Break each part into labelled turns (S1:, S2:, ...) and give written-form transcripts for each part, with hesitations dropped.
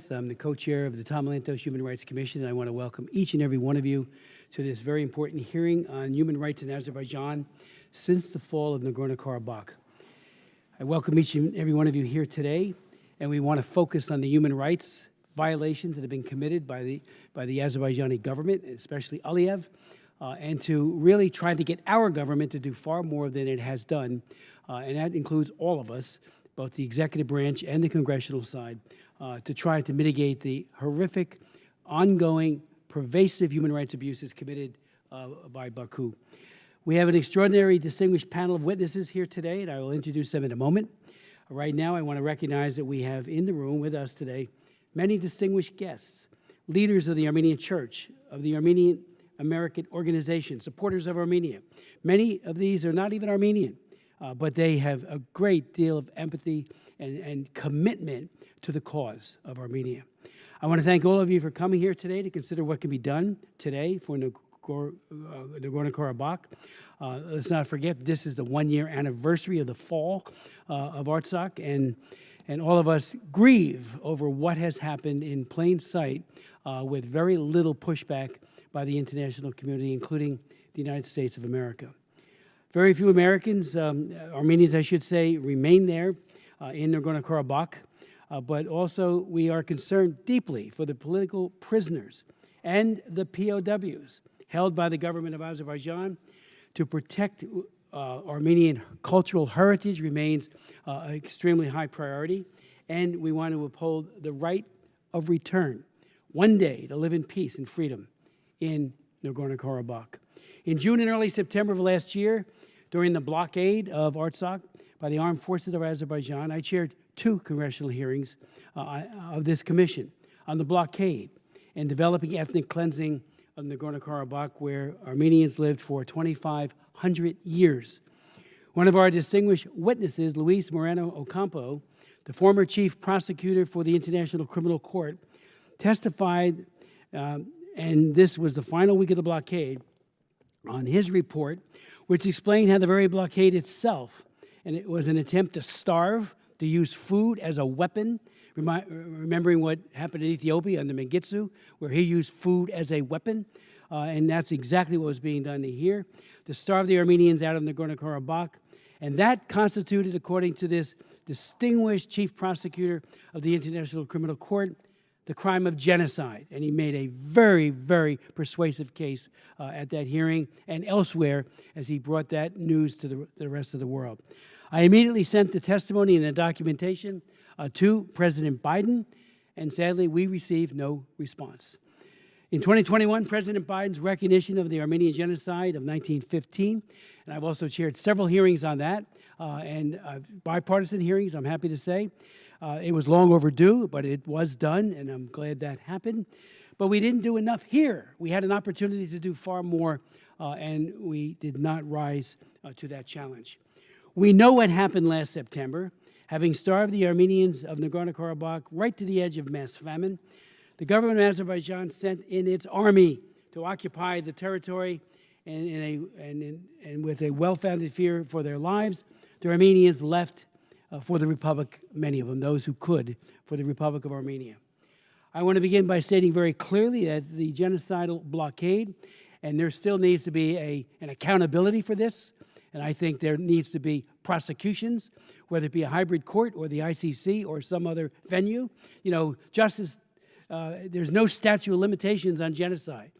S1: Smith. I'm the co-chair of the Tom Lantos Human Rights Commission, and I want to welcome each and every one of you to this very important hearing on human rights in Azerbaijan since the fall of Nagorno-Karabakh. I welcome each and every one of you here today, and we want to focus on the human rights violations that have been committed by the Azerbaijani government, especially Aliyev, and to really try to get our government to do far more than it has done, and that includes all of us, both the executive branch and the congressional side, to try to mitigate the horrific, ongoing, pervasive human rights abuses committed by Baku. We have an extraordinary, distinguished panel of witnesses here today, and I will introduce them in a moment. Right now, I want to recognize that we have in the room with us today many distinguished guests, leaders of the Armenian Church, of the Armenian American Organization, supporters of Armenia. Many of these are not even Armenian, but they have a great deal of empathy and commitment to the cause of Armenia. I want to thank all of you for coming here today to consider what can be done today for Nagorno-Karabakh. Let's not forget, this is the one-year anniversary of the fall of Artsakh, and all of us grieve over what has happened in plain sight with very little pushback by the international community, including the United States of America. Very few Americans, Armenians I should say, remain there in Nagorno-Karabakh, but also we are concerned deeply for the political prisoners and the POWs held by the government of Azerbaijan. To protect Armenian cultural heritage remains an extremely high priority, and we want to uphold the right of return, one day to live in peace and freedom in Nagorno-Karabakh. In June and early September of last year, during the blockade of Artsakh by the armed forces of Azerbaijan, I chaired 2 congressional hearings of this commission on the blockade and developing ethnic cleansing of Nagorno-Karabakh, where Armenians lived for 2,500 years. One of our distinguished witnesses, Luis Moreno Ocampo, the former chief prosecutor for the International Criminal Court, testified, and this was the final week of the blockade, on his report, which explained how the very blockade itself, and it was an attempt to starve, to use food as a weapon, remembering what happened in Ethiopia under Mengistu, where he used food as a weapon, and that's exactly what was being done here, to starve the Armenians out of Nagorno-Karabakh. And that constituted, according to this distinguished chief prosecutor of the International Criminal Court, the crime of genocide. And he made a very, very persuasive case at that hearing and elsewhere as he brought that news to the rest of the world. I immediately sent the testimony and the documentation to President Biden, and sadly, we received no response. In 2021, President Biden's recognition of the Armenian genocide of 1915, and I've also chaired several hearings on that, and bipartisan hearings, I'm happy to say. It was long overdue, but it was done, and I'm glad that happened. But we didn't do enough here. We had an opportunity to do far more, and we did not rise to that challenge. We know what happened last September. Having starved the Armenians of Nagorno-Karabakh right to the edge of mass famine, the government of Azerbaijan sent in its army to occupy the territory, and with a well-founded fear for their lives, the Armenians left for the Republic, many of them, those who could, for the Republic of Armenia. I want to begin by stating very clearly that the genocidal blockade, and there still needs to be an accountability for this, and I think there needs to be prosecutions, whether it be a hybrid court or the ICC or some other venue. You know, justice, there's no statute of limitations on genocide,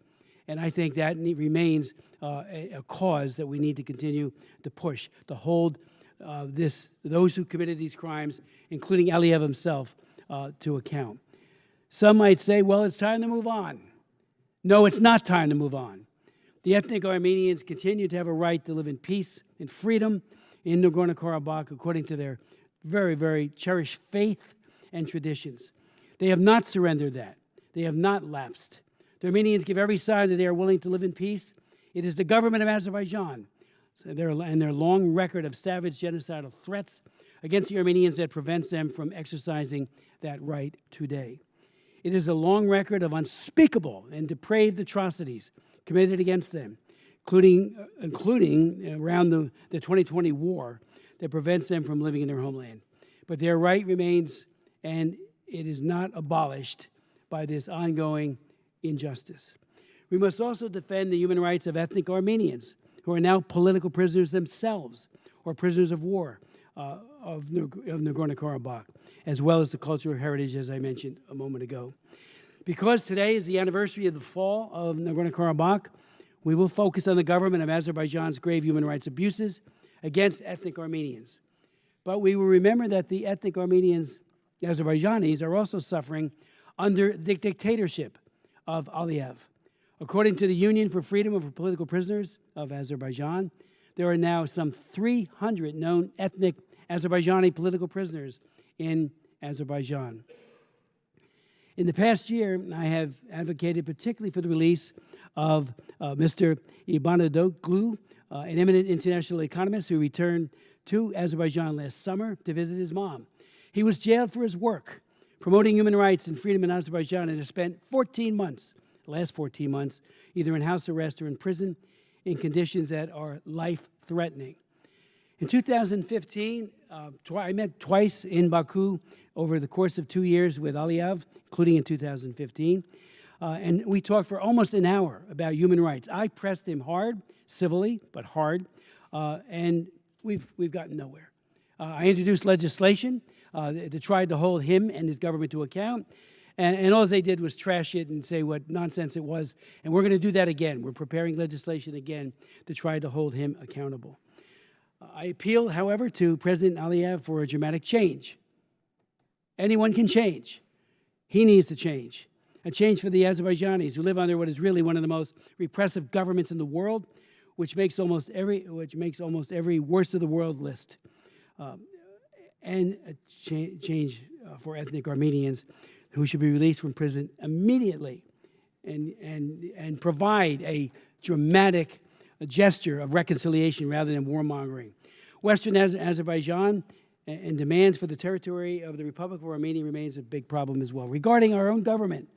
S1: and I think that remains a cause that we need to continue to push, to hold those who committed these crimes, including Aliyev himself, to account. Some might say, well, it's time to move on. No, it's not time to move on. The ethnic Armenians continue to have a right to live in peace and freedom in Nagorno-Karabakh according to their very, very cherished faith and traditions. They have not surrendered that. They have not lapsed. The Armenians give every sign that they are willing to live in peace. It is the government of Azerbaijan and their long record of savage genocidal threats against the Armenians that prevents them from exercising that right today. It is a long record of unspeakable and depraved atrocities committed against them, including around the 2020 war that prevents them from living in their homeland. But their right remains, and it is not abolished by this ongoing injustice. We must also defend the human rights of ethnic Armenians, who are now political prisoners themselves, or prisoners of war of Nagorno-Karabakh, as well as the cultural heritage, as I mentioned a moment ago. Because today is the anniversary of the fall of Nagorno-Karabakh, we will focus on the government of Azerbaijan's grave human rights abuses against ethnic Armenians. But we will remember that the ethnic Armenians, Azerbaijanis, are also suffering under the dictatorship of Aliyev. According to the Union for Freedom of Political Prisoners of Azerbaijan, there are now some 300 known ethnic Azerbaijani political prisoners in Azerbaijan. In the past year, I have advocated particularly for the release of Mr. Ibanoglu, an eminent international economist who returned to Azerbaijan last summer to visit his mom. He was jailed for his work promoting human rights and freedom in Azerbaijan and has spent 14 months, the last 14 months, either in house arrest or in prison in conditions that are life-threatening. In 2015, I met twice in Baku over the course of 2 years with Aliyev, including in 2015, and we talked for almost an hour about human rights. I pressed him hard, civilly, but hard, and we've gotten nowhere. I introduced legislation to try to hold him and his government to account, and all they did was trash it and say what nonsense it was, and we're going to do that again. We're preparing legislation again to try to hold him accountable. I appeal, however, to President Aliyev for a dramatic change. Anyone can change. He needs to change. A change for the Azerbaijanis, who live under what is really one of the most repressive governments in the world, which makes almost every worst of the world list. And a change for ethnic Armenians who should be released from prison immediately and provide a dramatic gesture of reconciliation rather than warmongering. Western Azerbaijan and demands for the territory of the Republic of Armenia remains a big problem as well. Regarding our own government,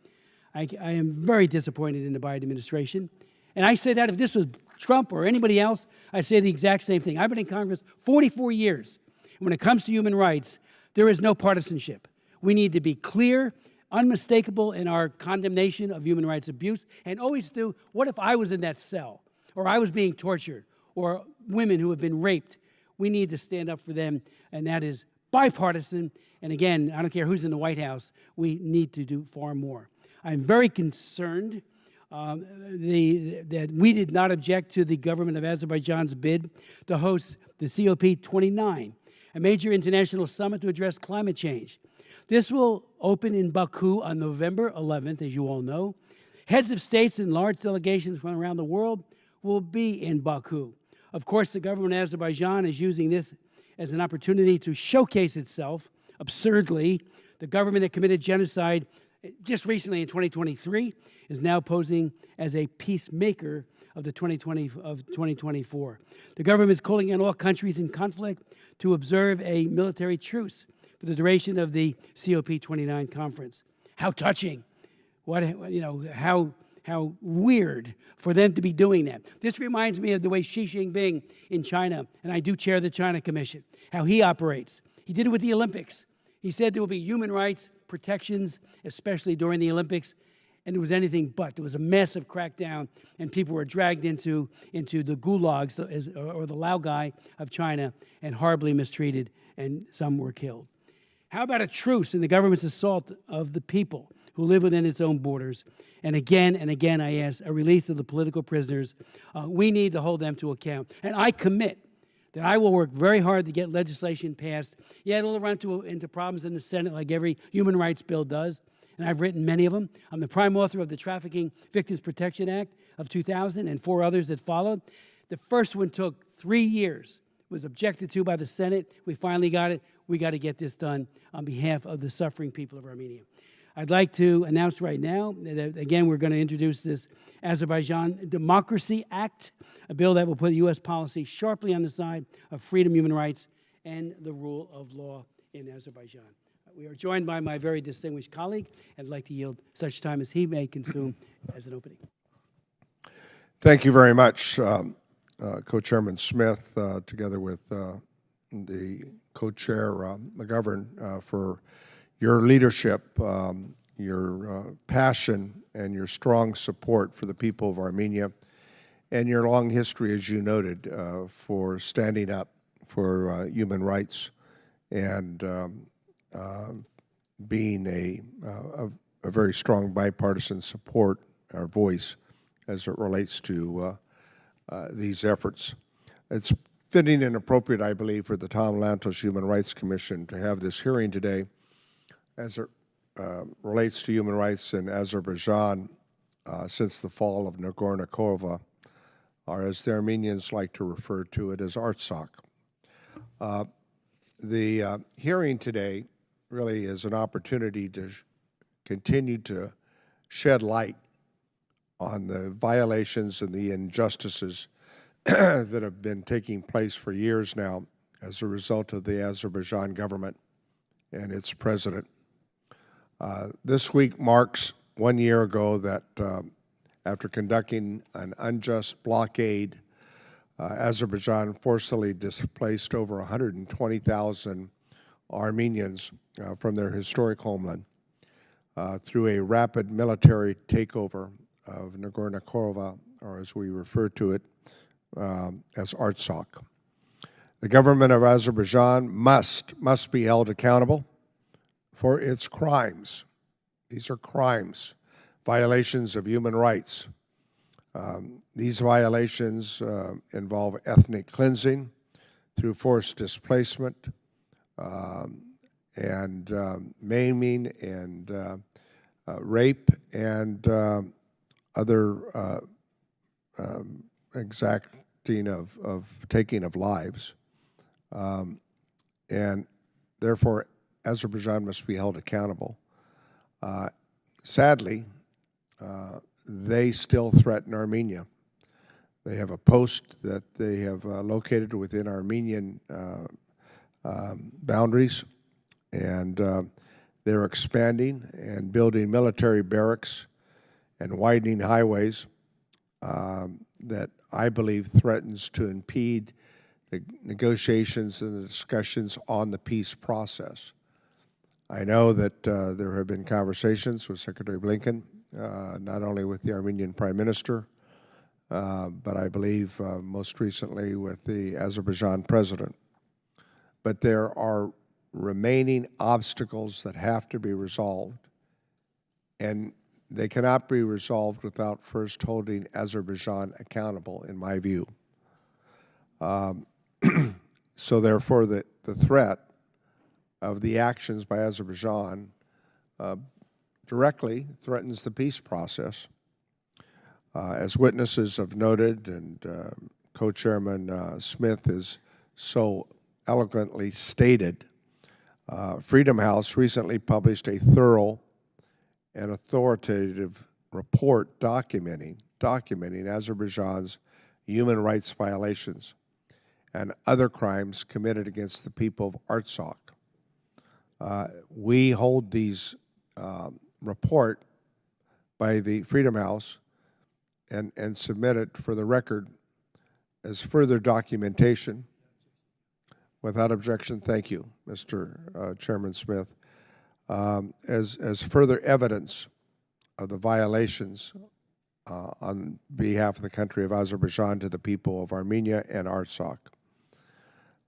S1: I am very disappointed in the Biden administration. And I say that if this was Trump or anybody else, I'd say the exact same thing. I've been in Congress 44 years. And when it comes to human rights, there is no partisanship. We need to be clear, unmistakable in our condemnation of human rights abuse, and always do, what if I was in that cell, or I was being tortured, or women who have been raped? We need to stand up for them, and that is bipartisan. And again, I don't care who's in the White House, we need to do far more. I'm very concerned that we did not object to the government of Azerbaijan's bid to host the COP29, a major international summit to address climate change. This will open in Baku on November 11th, as you all know. Heads of states and large delegations from around the world will be in Baku. Of course, the government of Azerbaijan is using this as an opportunity to showcase itself. Absurdly, the government that committed genocide just recently in 2023 is now posing as a peacemaker of 2024. The government is calling on all countries in conflict to observe a military truce for the duration of the COP29 conference. How touching! How weird for them to be doing that. This reminds me of the way Xi Jinping in China, and I do chair the China Commission, how he operates. He did it with the Olympics. He said there will be human rights protections, especially during the Olympics, and it was anything but. There was a massive crackdown, and people were dragged into the gulags, or the laogai of China, and horribly mistreated, and some were killed. How about a truce in the government's assault of the people who live within its own borders? And again, I ask a release of the political prisoners. We need to hold them to account. And I commit that I will work very hard to get legislation passed. Yeah, it'll run into problems in the Senate like every human rights bill does, and I've written many of them. I'm the prime author of the Trafficking Victims Protection Act of 2000 and 4 others that followed. The first one took 3 years, was objected to by the Senate. We finally got it. We got to get this done on behalf of the suffering people of Armenia. I'd like to announce right now that, again, we're going to introduce this Azerbaijan Democracy Act, a bill that will put U.S. policy sharply on the side of freedom, human rights, and the rule of law in Azerbaijan. We are joined by my very distinguished colleague. I'd like to yield such time as he may consume as an opening.
S2: Thank you very much, Co-Chairman Smith, together with the Co-Chair McGovern, for your leadership, your passion, and your strong support for the people of Armenia, and your long history, as you noted, for standing up for human rights and being a very strong bipartisan support, our voice, as it relates to these efforts. It's fitting and appropriate, I believe, for the Tom Lantos Human Rights Commission to have this hearing today as it relates to human rights in Azerbaijan since the fall of Nagorno-Karabakh, or as the Armenians like to refer to it as Artsakh. The hearing today really is an opportunity to continue to shed light on the violations and the injustices that have been taking place for years now as a result of the Azerbaijan government and its president. This week marks 1 year ago that after conducting an unjust blockade, Azerbaijan forcibly displaced over 120,000 Armenians from their historic homeland through a rapid military takeover of Nagorno-Karabakh, or as we refer to it, as Artsakh. The government of Azerbaijan must be held accountable for its crimes. These are crimes, violations of human rights. These violations involve ethnic cleansing through forced displacement and maiming and rape and other exacting of taking of lives. And therefore, Azerbaijan must be held accountable. Sadly, they still threaten Armenia. They have a post that they have located within Armenian boundaries, and they're expanding and building military barracks and widening highways that I believe threatens to impede the negotiations and the discussions on the peace process. I know that there have been conversations with Secretary Blinken, not only with the Armenian Prime Minister, but I believe most recently with the Azerbaijan president. But there are remaining obstacles that have to be resolved, and they cannot be resolved without first holding Azerbaijan accountable, in my view. So therefore, the threat of the actions by Azerbaijan directly threatens the peace process. As witnesses have noted, and Co-Chairman Smith has so eloquently stated, Freedom House recently published a thorough and authoritative report documenting Azerbaijan's human rights violations and other crimes committed against the people of Artsakh. We hold these report by the Freedom House and submit it for the record as further documentation. Without objection, thank you, Mr. Chairman Smith. As further evidence of the violations on behalf of the country of Azerbaijan to the people of Armenia and Artsakh.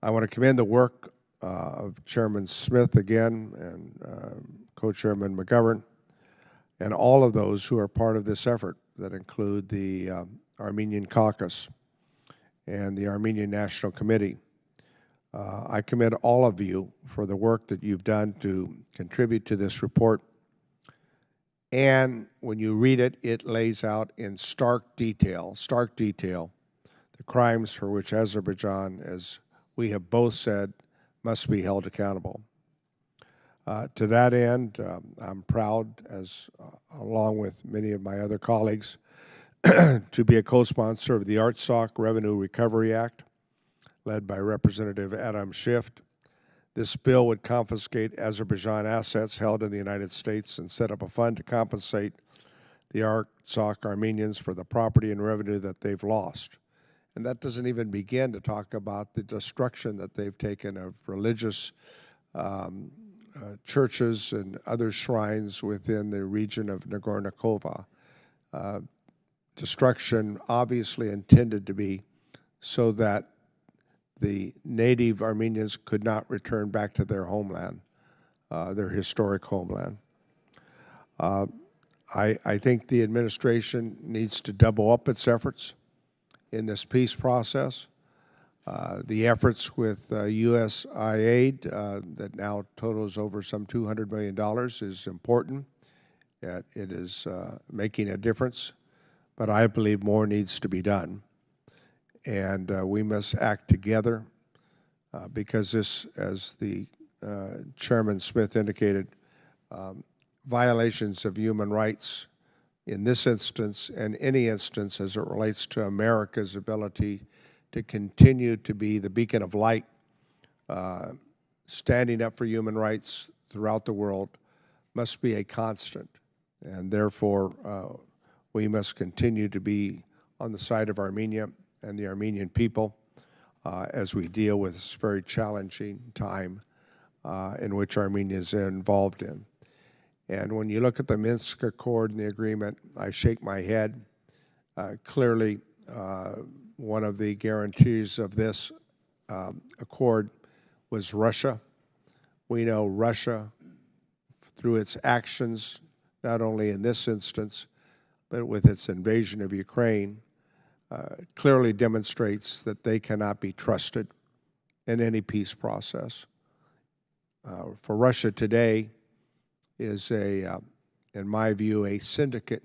S2: I want to commend the work of Chairman Smith again and Co-Chairman McGovern and all of those who are part of this effort that include the Armenian Caucus and the Armenian National Committee. I commend all of you for the work that you've done to contribute to this report. And when you read it, it lays out in stark detail, the crimes for which Azerbaijan, as we have both said, must be held accountable. To that end, I'm proud, along with many of my other colleagues, to be a co-sponsor of the Artsakh Revenue Recovery Act, led by Representative Adam Schiff. This bill would confiscate Azerbaijan assets held in the United States and set up a fund to compensate the Artsakh Armenians for the property and revenue that they've lost. And that doesn't even begin to talk about the destruction that they've taken of religious churches and other shrines within the region of Nagorno-Karabakh. Destruction obviously intended to be so that the native Armenians could not return back to their homeland, their historic homeland. I think the administration needs to double up its efforts in this peace process. The efforts with USI aid that now totals over some $200 million is important. It is making a difference, but I believe more needs to be done. And we must act together because this, as the Chairman Smith indicated, violations of human rights in this instance and any instance as it relates to America's ability to continue to be the beacon of light, standing up for human rights throughout the world, must be a constant. And therefore, we must continue to be on the side of Armenia and the Armenian people as we deal with this very challenging time in which Armenia is involved in. And when you look at the Minsk Accord and the agreement, I shake my head. Clearly, one of the guarantees of this accord was Russia. We know Russia, through its actions, not only in this instance, but with its invasion of Ukraine, clearly demonstrates that they cannot be trusted in any peace process. For Russia today is in my view, a syndicate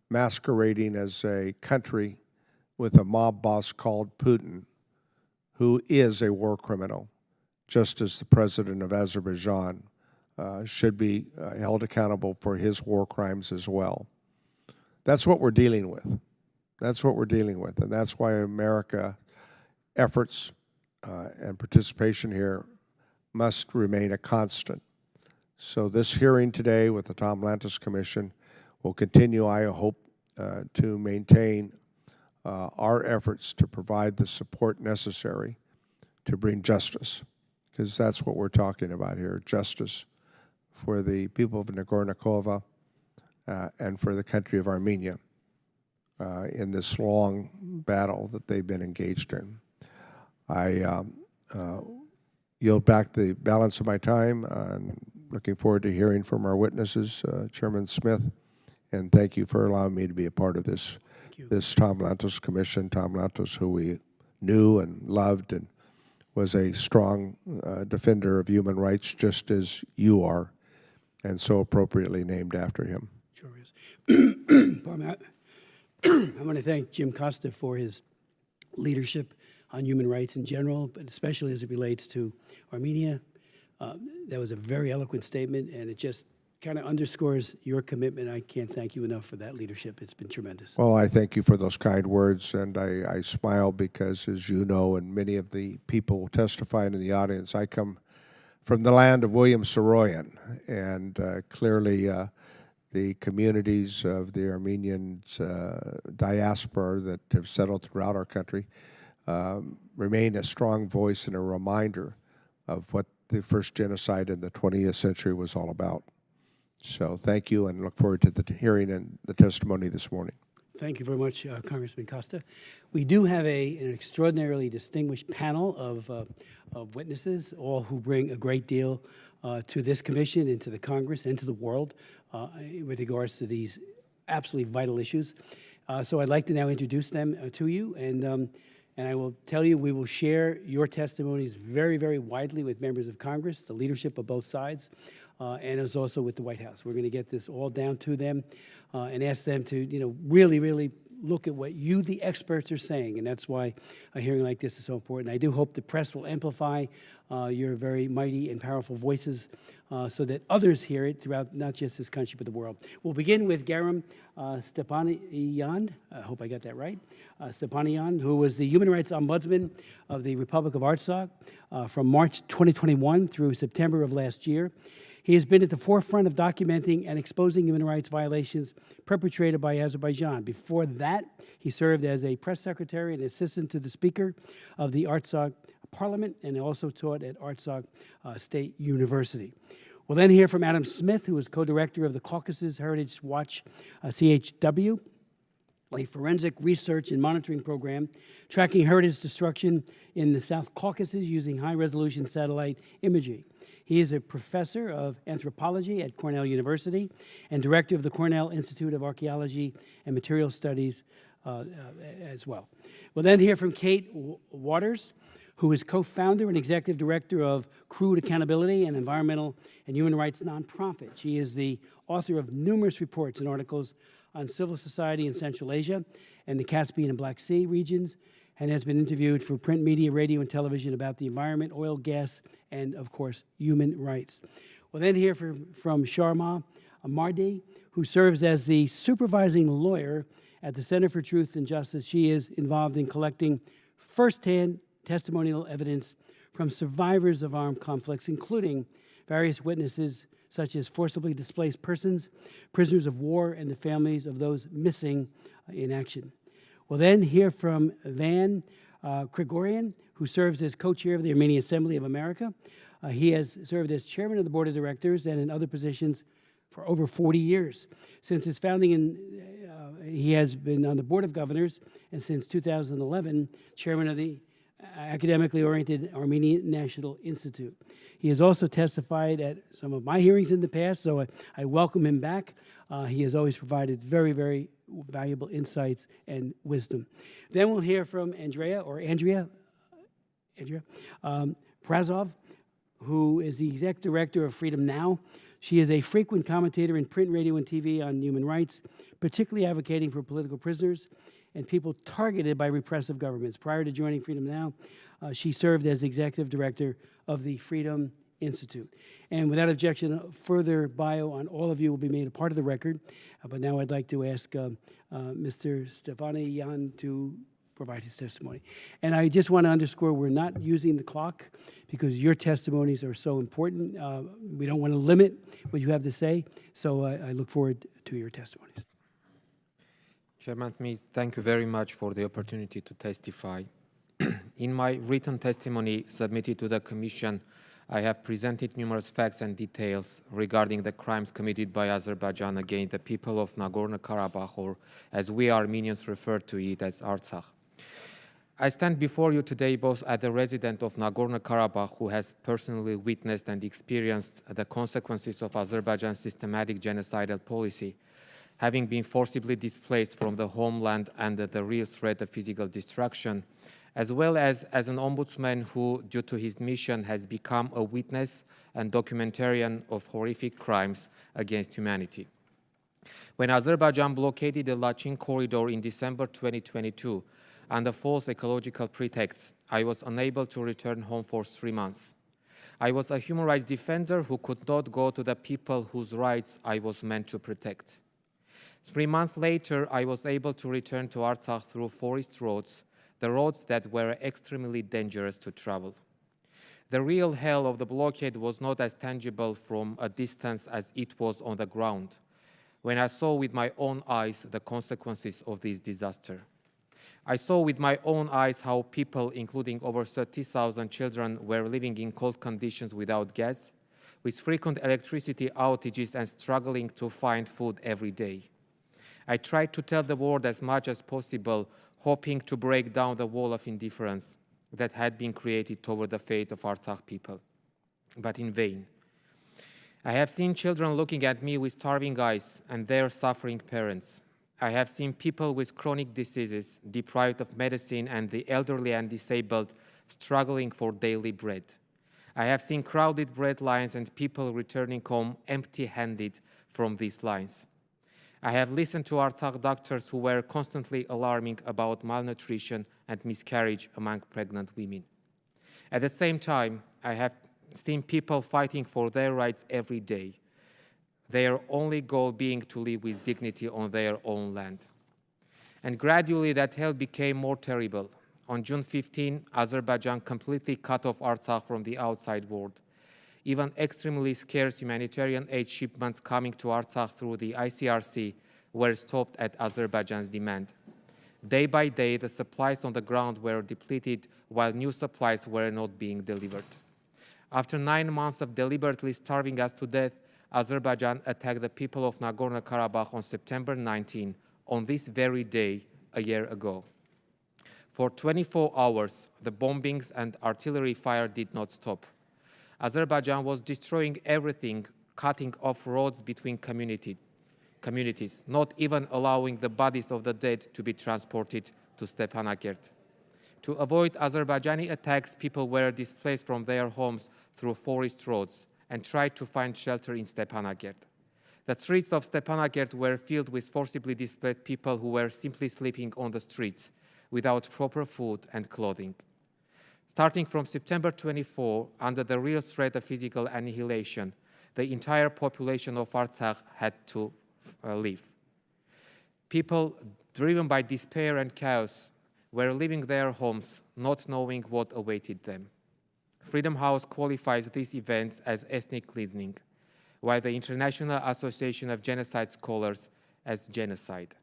S2: masquerading as a country with a mob boss called Putin, who is a war criminal, just as the president of Azerbaijan should be held accountable for his war crimes as well. That's what we're dealing with. That's what we're dealing with, and that's why America efforts and participation here must remain a constant. So this hearing today with the Tom Lantos Commission will continue, I hope, to maintain our efforts to provide the support necessary to bring justice, because that's what we're talking about here, justice for the people of Nagorno-Karabakh and for the country of Armenia in this long battle that they've been engaged in. I yield back the balance of my time. Looking forward to hearing from our witnesses, Chairman Smith, and thank you for allowing me to be a part of this Tom Lantos Commission. Tom Lantos, who we knew and loved and was a strong defender of human rights, just as you are, and so appropriately named after him.
S1: Sure is. I want to thank Jim Costa for his leadership on human rights in general, but especially as it relates to Armenia. That was a very eloquent statement, and it just kind of underscores your commitment. I can't thank you enough for that leadership. It's been tremendous.
S2: Well, I thank you for those kind words, and I smile because, as you know, and many of the people testifying in the audience, I come from the land of William Saroyan, and clearly the communities of the Armenian diaspora that have settled throughout our country remain a strong voice and a reminder of what the first genocide in the 20th century was all about. So thank you, and look forward to the hearing and the testimony this morning.
S1: Thank you very much, Congressman Costa. We do have an extraordinarily distinguished panel of witnesses, all who bring a great deal to this commission and to the Congress and to the world with regards to these absolutely vital issues. So I'd like to now introduce them to you, and I will tell you, we will share your testimonies very, very widely with members of Congress, the leadership of both sides, and as also with the White House. We're going to get this all down to them and ask them to, really, really look at what you, the experts, are saying, and that's why a hearing like this is so important. I do hope the press will amplify your very mighty and powerful voices so that others hear it throughout not just this country but the world. We'll begin with Garam Stepanian, I hope I got that right, Stepanian, who was the Human Rights Ombudsman of the Republic of Artsakh from March 2021 through September of last year. He has been at the forefront of documenting and exposing human rights violations perpetrated by Azerbaijan. Before that, he served as a press secretary and assistant to the Speaker of the Artsakh Parliament, and also taught at Artsakh State University. We'll then hear from Adam Smith, who is co-director of the Caucasus Heritage Watch, CHW, a forensic research and monitoring program tracking heritage destruction in the South Caucasus using high-resolution satellite imagery. He is a professor of anthropology at Cornell University and director of the Cornell Institute of Archaeology and Material Studies as well. We'll then hear from Kate Waters, who is co-founder and executive director of Crude Accountability, an environmental and human rights nonprofit. She is the author of numerous reports and articles on civil society in Central Asia and the Caspian and Black Sea regions, and has been interviewed for print media, radio, and television about the environment, oil, gas, and, of course, human rights. We'll then hear from Sharma Mardi, who serves as the supervising lawyer at the Center for Truth and Justice. She is involved in collecting firsthand testimonial evidence from survivors of armed conflicts, including various witnesses such as forcibly displaced persons, prisoners of war, and the families of those missing in action. We'll then hear from Van Krigorian, who serves as co-chair of the Armenian Assembly of America. He has served as chairman of the board of directors and in other positions for over 40 years. Since its founding, he has been on the board of governors, and since 2011, chairman of the academically oriented Armenian National Institute. He has also testified at some of my hearings in the past, so I welcome him back. He has always provided very, very valuable insights and wisdom. Then we'll hear from Andrea Prazov, who is the exec director of Freedom Now. She is a frequent commentator in print, radio, and TV on human rights, particularly advocating for political prisoners and people targeted by repressive governments. Prior to joining Freedom Now, she served as executive director of the Freedom Institute. And without objection, further bio on all of you will be made a part of the record. But now I'd like to ask Mr. Stefaniyan to provide his testimony. And I just want to underscore, we're not using the clock because your testimonies are so important. We don't want to limit what you have to say, so I look forward to your testimonies.
S3: Chairman, thank you very much for the opportunity to testify. In my written testimony submitted to the Commission, I have presented numerous facts and details regarding the crimes committed by Azerbaijan against the people of Nagorno-Karabakh, or as we Armenians refer to it as Artsakh. I stand before you today both as a resident of Nagorno-Karabakh who has personally witnessed and experienced the consequences of Azerbaijan's systematic genocidal policy, having been forcibly displaced from the homeland under the real threat of physical destruction, as well as an ombudsman who, due to his mission, has become a witness and documentarian of horrific crimes against humanity. When Azerbaijan blockaded the Lachin corridor in December 2022, under false ecological pretexts, I was unable to return home for 3 months. I was a human rights defender who could not go to the people whose rights I was meant to protect. 3 months later, I was able to return to Artsakh through forest roads, the roads that were extremely dangerous to travel. The real hell of the blockade was not as tangible from a distance as it was on the ground, when I saw with my own eyes the consequences of this disaster. I saw with my own eyes how people, including over 30,000 children, were living in cold conditions without gas, with frequent electricity outages and struggling to find food every day. I tried to tell the world as much as possible, hoping to break down the wall of indifference that had been created toward the fate of Artsakh people, but in vain. I have seen children looking at me with starving eyes and their suffering parents. I have seen people with chronic diseases, deprived of medicine, and the elderly and disabled struggling for daily bread. I have seen crowded bread lines and people returning home empty-handed from these lines. I have listened to Artsakh doctors who were constantly alarming about malnutrition and miscarriage among pregnant women. At the same time, I have seen people fighting for their rights every day, their only goal being to live with dignity on their own land. And gradually that hell became more terrible. On June 15, Azerbaijan completely cut off Artsakh from the outside world. Even extremely scarce humanitarian aid shipments coming to Artsakh through the ICRC were stopped at Azerbaijan's demand. Day by day, the supplies on the ground were depleted while new supplies were not being delivered. After 9 months of deliberately starving us to death, Azerbaijan attacked the people of Nagorno-Karabakh on September 19, on this very day, a year ago. For 24 hours, the bombings and artillery fire did not stop. Azerbaijan was destroying everything, cutting off roads between communities, not even allowing the bodies of the dead to be transported to Stepanakert. To avoid Azerbaijani attacks, people were displaced from their homes through forest roads and tried to find shelter in Stepanakert. The streets of Stepanakert were filled with forcibly displaced people who were simply sleeping on the streets without proper food and clothing. Starting from September 24, under the real threat of physical annihilation, the entire population of Artsakh had to leave. People driven by despair and chaos were leaving their homes, not knowing what awaited them. Freedom House qualifies these events as ethnic cleansing, while the International Association of Genocide Scholars as genocide.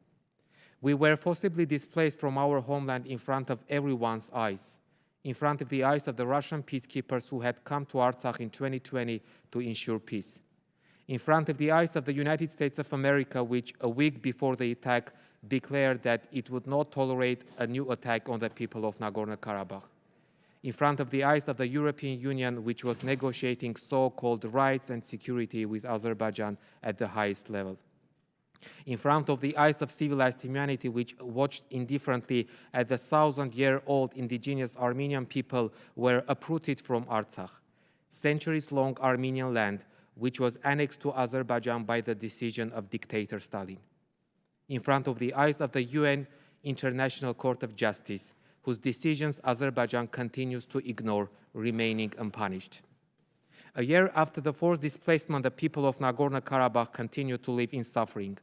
S3: We were forcibly displaced from our homeland in front of everyone's eyes, in front of the eyes of the Russian peacekeepers who had come to Artsakh in 2020 to ensure peace, in front of the eyes of the United States of America, which a week before the attack declared that it would not tolerate a new attack on the people of Nagorno-Karabakh, in front of the eyes of the European Union, which was negotiating so-called rights and security with Azerbaijan at the highest level, in front of the eyes of civilized humanity, which watched indifferently as the 1,000-year-old indigenous Armenian people were uprooted from Artsakh, centuries-long Armenian land, which was annexed to Azerbaijan by the decision of dictator Stalin, in front of the eyes of the UN International Court of Justice, whose decisions Azerbaijan continues to ignore, remaining unpunished. A year after the forced displacement, the people of Nagorno-Karabakh continue to live in suffering,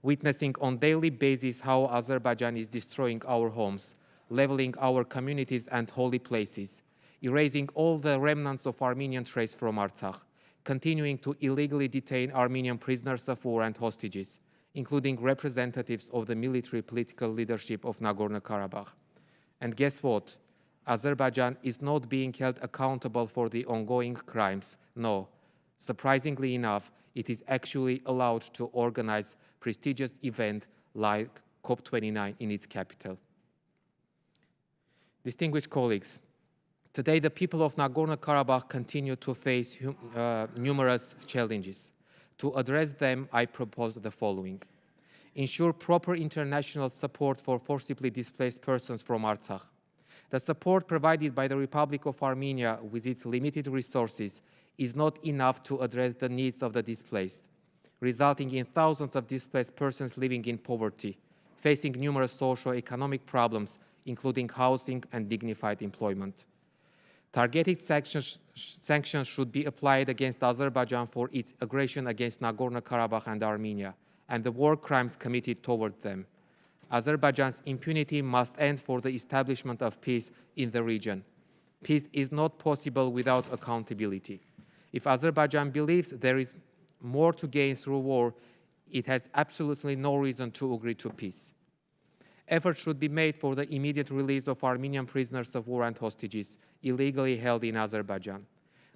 S3: witnessing on a daily basis how Azerbaijan is destroying our homes, leveling our communities and holy places, erasing all the remnants of Armenian trace from Artsakh, continuing to illegally detain Armenian prisoners of war and hostages, including representatives of the military political leadership of Nagorno-Karabakh. And guess what? Azerbaijan is not being held accountable for the ongoing crimes. No, surprisingly enough, it is actually allowed to organize prestigious events like COP29 in its capital. Distinguished colleagues, today the people of Nagorno-Karabakh continue to face numerous challenges. To address them, I propose the following. Ensure proper international support for forcibly displaced persons from Artsakh. The support provided by the Republic of Armenia with its limited resources is not enough to address the needs of the displaced, resulting in thousands of displaced persons living in poverty, facing numerous socio-economic problems, including housing and dignified employment. Targeted sanctions should be applied against Azerbaijan for its aggression against Nagorno-Karabakh and Armenia, and the war crimes committed toward them. Azerbaijan's impunity must end for the establishment of peace in the region. Peace is not possible without accountability. If Azerbaijan believes there is more to gain through war, it has absolutely no reason to agree to peace. Efforts should be made for the immediate release of Armenian prisoners of war and hostages illegally held in Azerbaijan.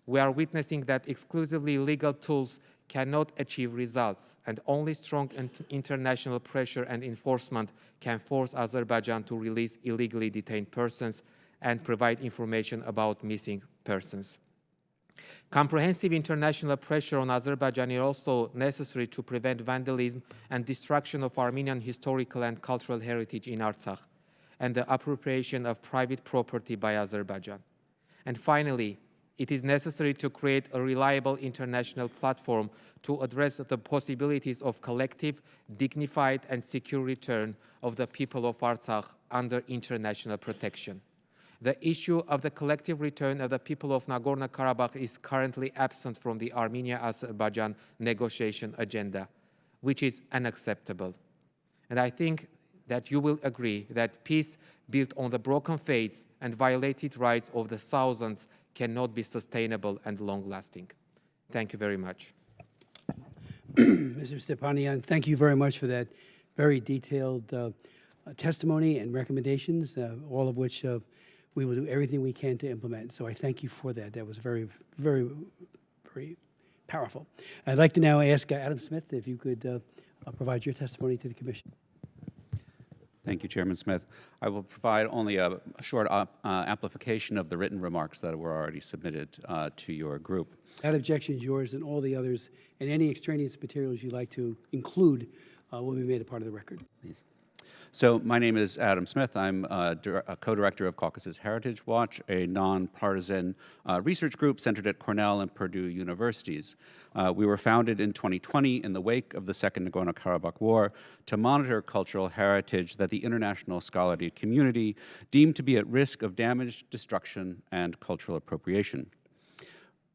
S3: We are witnessing that exclusively legal tools cannot achieve results, and only strong international pressure and enforcement can force Azerbaijan to release illegally detained persons and provide information about missing persons. Comprehensive international pressure on Azerbaijan is also necessary to prevent vandalism and destruction of Armenian historical and cultural heritage in Artsakh, and the appropriation of private property by Azerbaijan. And finally, it is necessary to create a reliable international platform to address the possibilities of collective, dignified, and secure return of the people of Artsakh under international protection. The issue of the collective return of the people of Nagorno-Karabakh is currently absent from the Armenia-Azerbaijan negotiation agenda, which is unacceptable. And I think that you will agree that peace built on the broken faiths and violated rights of the thousands cannot be sustainable and long-lasting. Thank you very much.
S1: Mr. Stepanian, thank you very much for that very detailed testimony and recommendations, all of which we will do everything we can to implement. So I thank you for that. That was very, very, very powerful. I'd like to now ask Adam Smith if you could provide your testimony to the Commission.
S4: Thank you, Chairman Smith. I will provide only a short amplification of the written remarks that were already submitted to your group.
S1: That objection is yours, and all the others, and any extraneous materials you'd like to include will be made a part of the record.
S4: Please. So my name is Adam Smith. I'm a co-director of Caucasus Heritage Watch, a nonpartisan research group centered at Cornell and Purdue universities. We were founded in 2020 in the wake of the Second Nagorno-Karabakh War to monitor cultural heritage that the international scholarly community deemed to be at risk of damage, destruction, and cultural appropriation.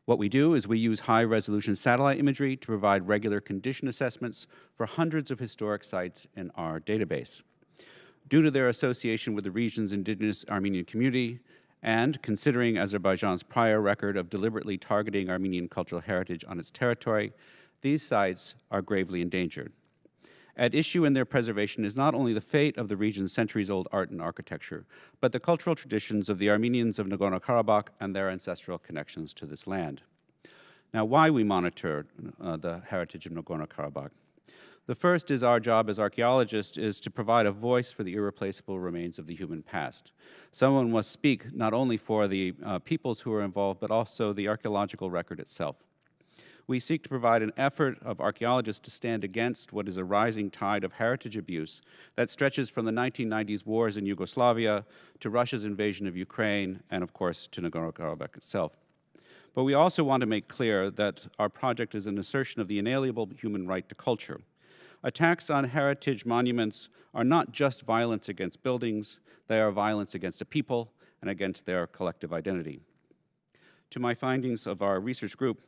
S4: What we do is we use high-resolution satellite imagery to provide regular condition assessments for hundreds of historic sites in our database. Due to their association with the region's indigenous Armenian community, and considering Azerbaijan's prior record of deliberately targeting Armenian cultural heritage on its territory, these sites are gravely endangered. At issue in their preservation is not only the fate of the region's centuries-old art and architecture, but the cultural traditions of the Armenians of Nagorno-Karabakh and their ancestral connections to this land. Now, why we monitor the heritage of Nagorno-Karabakh? The first is our job as archaeologists is to provide a voice for the irreplaceable remains of the human past. Someone must speak not only for the peoples who are involved, but also the archaeological record itself. We seek to provide an effort of archaeologists to stand against what is a rising tide of heritage abuse that stretches from the 1990s wars in Yugoslavia to Russia's invasion of Ukraine and, of course, to Nagorno-Karabakh itself. But we also want to make clear that our project is an assertion of the inalienable human right to culture. Attacks on heritage monuments are not just violence against buildings, they are violence against a people and against their collective identity. To my findings of our research group,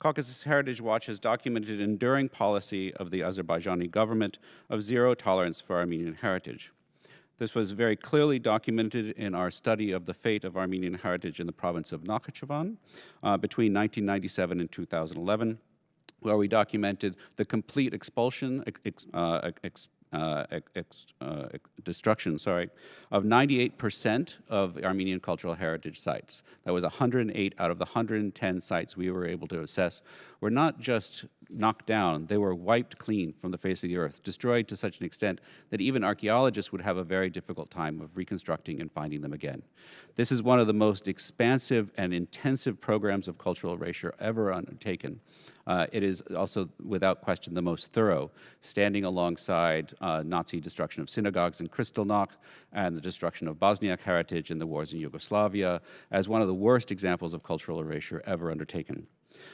S4: Caucasus Heritage Watch has documented an enduring policy of the Azerbaijani government of zero tolerance for Armenian heritage. This was very clearly documented in our study of the fate of Armenian heritage in the province of Nakhichevan between 1997 and 2011, where we documented the complete expulsion, destruction, of 98% of Armenian cultural heritage sites. That was 108 out of the 110 sites we were able to assess were not just knocked down, they were wiped clean from the face of the earth, destroyed to such an extent that even archaeologists would have a very difficult time of reconstructing and finding them again. This is one of the most expansive and intensive programs of cultural erasure ever undertaken. It is also, without question, the most thorough, standing alongside Nazi destruction of synagogues in Kristallnacht and the destruction of Bosniak heritage in the wars in Yugoslavia as one of the worst examples of cultural erasure ever undertaken.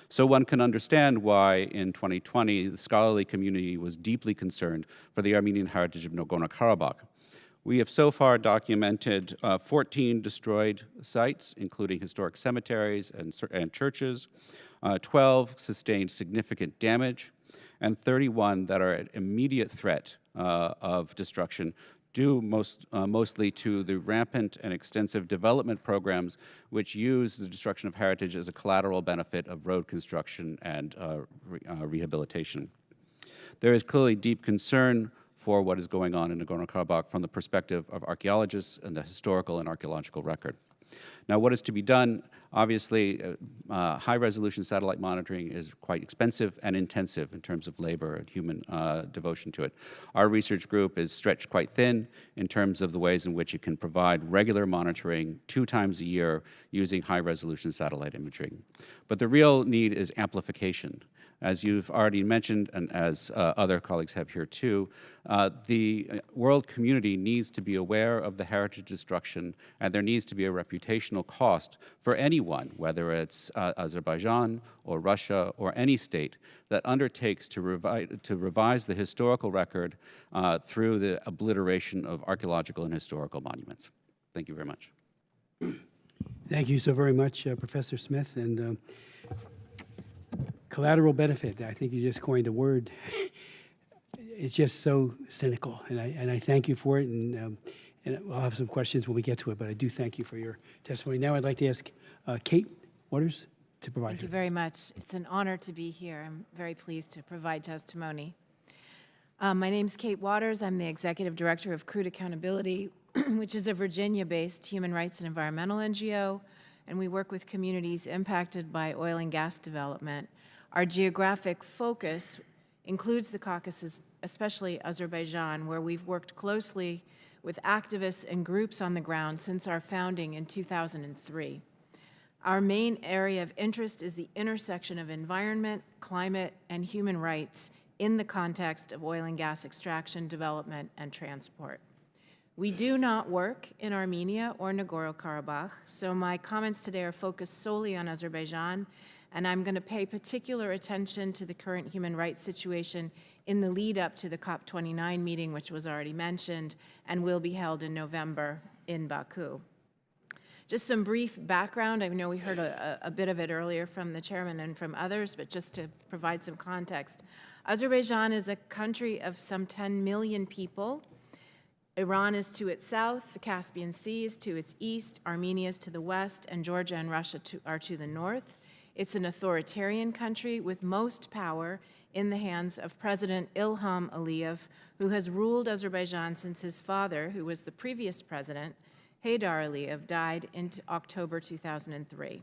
S4: So one can understand why in 2020 the scholarly community was deeply concerned for the Armenian heritage of Nagorno-Karabakh. We have so far documented 14 destroyed sites, including historic cemeteries and churches, 12 sustained significant damage, and 31 that are at immediate threat of destruction, due mostly to the rampant and extensive development programs which use the destruction of heritage as a collateral benefit of road construction and rehabilitation. There is clearly deep concern for what is going on in Nagorno-Karabakh from the perspective of archaeologists and the historical and archaeological record. Now, what is to be done? Obviously, high-resolution satellite monitoring is quite expensive and intensive in terms of labor and human devotion to it. Our research group is stretched quite thin in terms of the ways in which it can provide regular monitoring 2 times a year using high-resolution satellite imaging. But the real need is amplification. As you've already mentioned, and as other colleagues have here too, the world community needs to be aware of the heritage destruction, and there needs to be a reputational cost for anyone, whether it's Azerbaijan or Russia or any state, that undertakes to revise the historical record through the obliteration of archaeological and historical monuments. Thank you very much.
S1: Thank you so very much, Professor Smith. And collateral benefit, I think you just coined a word. It's just so cynical, and I thank you for it, and I'll have some questions when we get to it, but I do thank you for your testimony. Now I'd like to ask Kate Waters to provide.
S5: Thank you very much. It's an honor to be here. I'm very pleased to provide testimony. My name's Kate Waters. I'm the Executive Director of Crude Accountability. which is a Virginia-based human rights and environmental NGO, and we work with communities impacted by oil and gas development. Our geographic focus includes the Caucasus, especially Azerbaijan, where we've worked closely with activists and groups on the ground since our founding in 2003. Our main area of interest is the intersection of environment, climate, and human rights in the context of oil and gas extraction, development, and transport. We do not work in Armenia or Nagorno-Karabakh, so my comments today are focused solely on Azerbaijan, and I'm going to pay particular attention to the current human rights situation in the lead up to the COP29 meeting, which was already mentioned, and will be held in November in Baku. Just some brief background. I know we heard a bit of it earlier from the chairman and from others, but just to provide some context. Azerbaijan is a country of some 10 million people. Iran is to its south, the Caspian Sea is to its east, Armenia is to the west, and Georgia and Russia are to the north. It's an authoritarian country with most power in the hands of President Ilham Aliyev, who has ruled Azerbaijan since his father, who was the previous president, Heydar Aliyev, died in October 2003.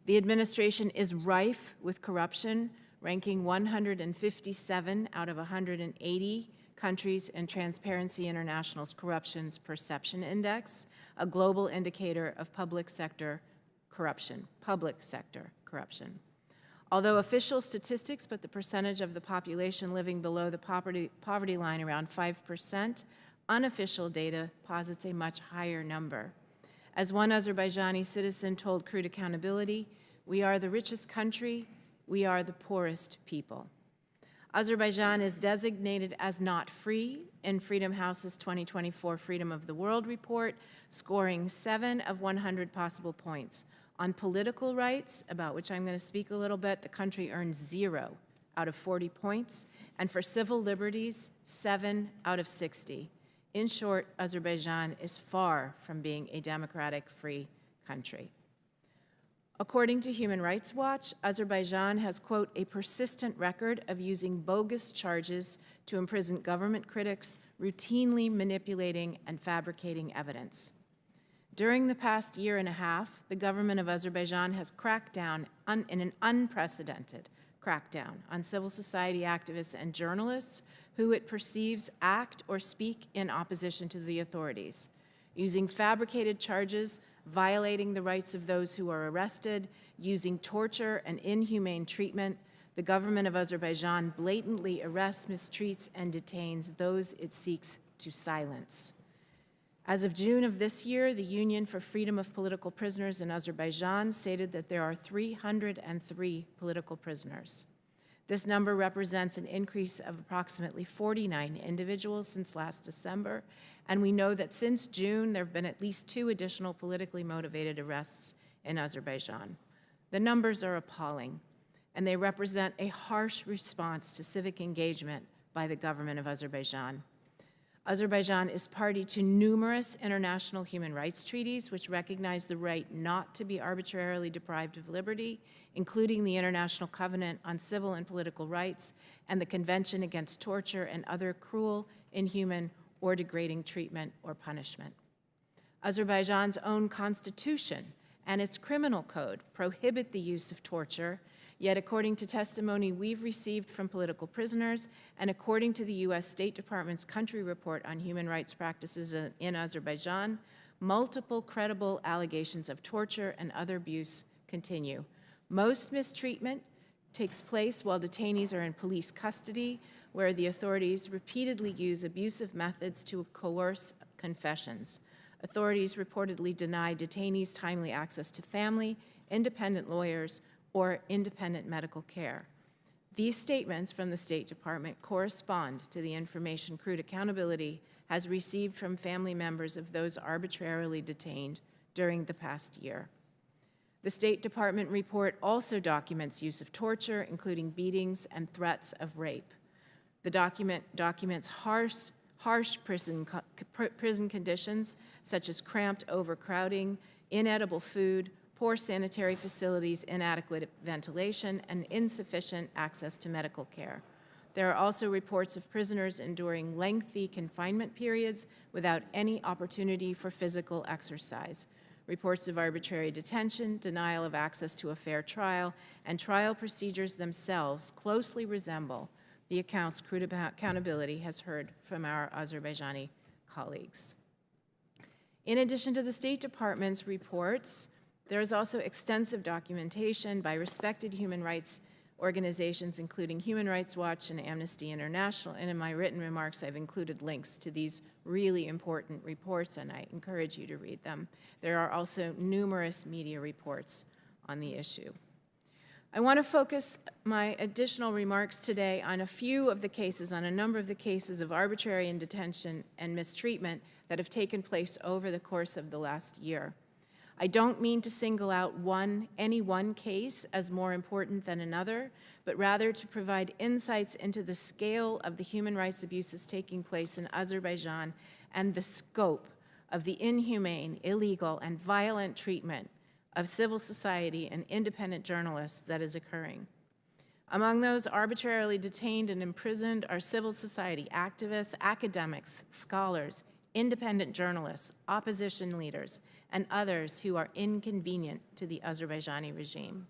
S5: The administration is rife with corruption, ranking 157 out of 180 countries in Transparency International's Corruption's Perception Index, a global indicator of public sector corruption. Although official statistics put the percentage of the population living below the poverty line around 5%, unofficial data posits a much higher number. As one Azerbaijani citizen told Crude Accountability, "We are the richest country, we are the poorest people." Azerbaijan is designated as not free in Freedom House's 2024 Freedom of the World report, scoring 7 of 100 possible points. On political rights, about which I'm going to speak a little bit, the country earns 0 out of 40 points, and for civil liberties, 7 out of 60. In short, Azerbaijan is far from being a democratic, free country. According to Human Rights Watch, Azerbaijan has, quote, a persistent record of using bogus charges to imprison government critics, routinely manipulating and fabricating evidence. During the past year and a half, the government of Azerbaijan has cracked down in an unprecedented crackdown on civil society activists and journalists who it perceives act or speak in opposition to the authorities, using fabricated charges, violating the rights of those who are arrested, using torture and inhumane treatment. The government of Azerbaijan blatantly arrests, mistreats, and detains those it seeks to silence. As of June of this year, the Union for Freedom of Political Prisoners in Azerbaijan stated that there are 303 political prisoners. This number represents an increase of approximately 49 individuals since last December, and we know that since June, there have been at least 2 additional politically motivated arrests in Azerbaijan. The numbers are appalling, and they represent a harsh response to civic engagement by the government of Azerbaijan. Azerbaijan is party to numerous international human rights treaties which recognize the right not to be arbitrarily deprived of liberty, including the International Covenant on Civil and Political Rights and the Convention Against Torture and Other Cruel, Inhuman, or Degrading Treatment or Punishment. Azerbaijan's own constitution and its criminal code prohibit the use of torture, yet according to testimony we've received from political prisoners and according to the U.S. State Department's country report on human rights practices in Azerbaijan, multiple credible allegations of torture and other abuse continue. Most mistreatment takes place while detainees are in police custody, where the authorities repeatedly use abusive methods to coerce confessions. Authorities reportedly deny detainees timely access to family, independent lawyers, or independent medical care. These statements from the State Department correspond to the information Crude Accountability has received from family members of those arbitrarily detained during the past year. The State Department report also documents use of torture, including beatings and threats of rape. The document documents harsh prison conditions, such as cramped overcrowding, inedible food, poor sanitary facilities, inadequate ventilation, and insufficient access to medical care. There are also reports of prisoners enduring lengthy confinement periods without any opportunity for physical exercise. Reports of arbitrary detention, denial of access to a fair trial, and trial procedures themselves closely resemble the accounts Crude Accountability has heard from our Azerbaijani colleagues. In addition to the State Department's reports, there is also extensive documentation by respected human rights organizations, including Human Rights Watch and Amnesty International, and in my written remarks, I've included links to these really important reports, and I encourage you to read them. There are also numerous media reports on the issue. I want to focus my additional remarks today on a few of the cases, on a number of the cases of arbitrary detention and mistreatment that have taken place over the course of the last year. I don't mean to single out any one case as more important than another, but rather to provide insights into the scale of the human rights abuses taking place in Azerbaijan and the scope of the inhumane, illegal, and violent treatment of civil society and independent journalists that is occurring. Among those arbitrarily detained and imprisoned are civil society activists, academics, scholars, independent journalists, opposition leaders, and others who are inconvenient to the Azerbaijani regime.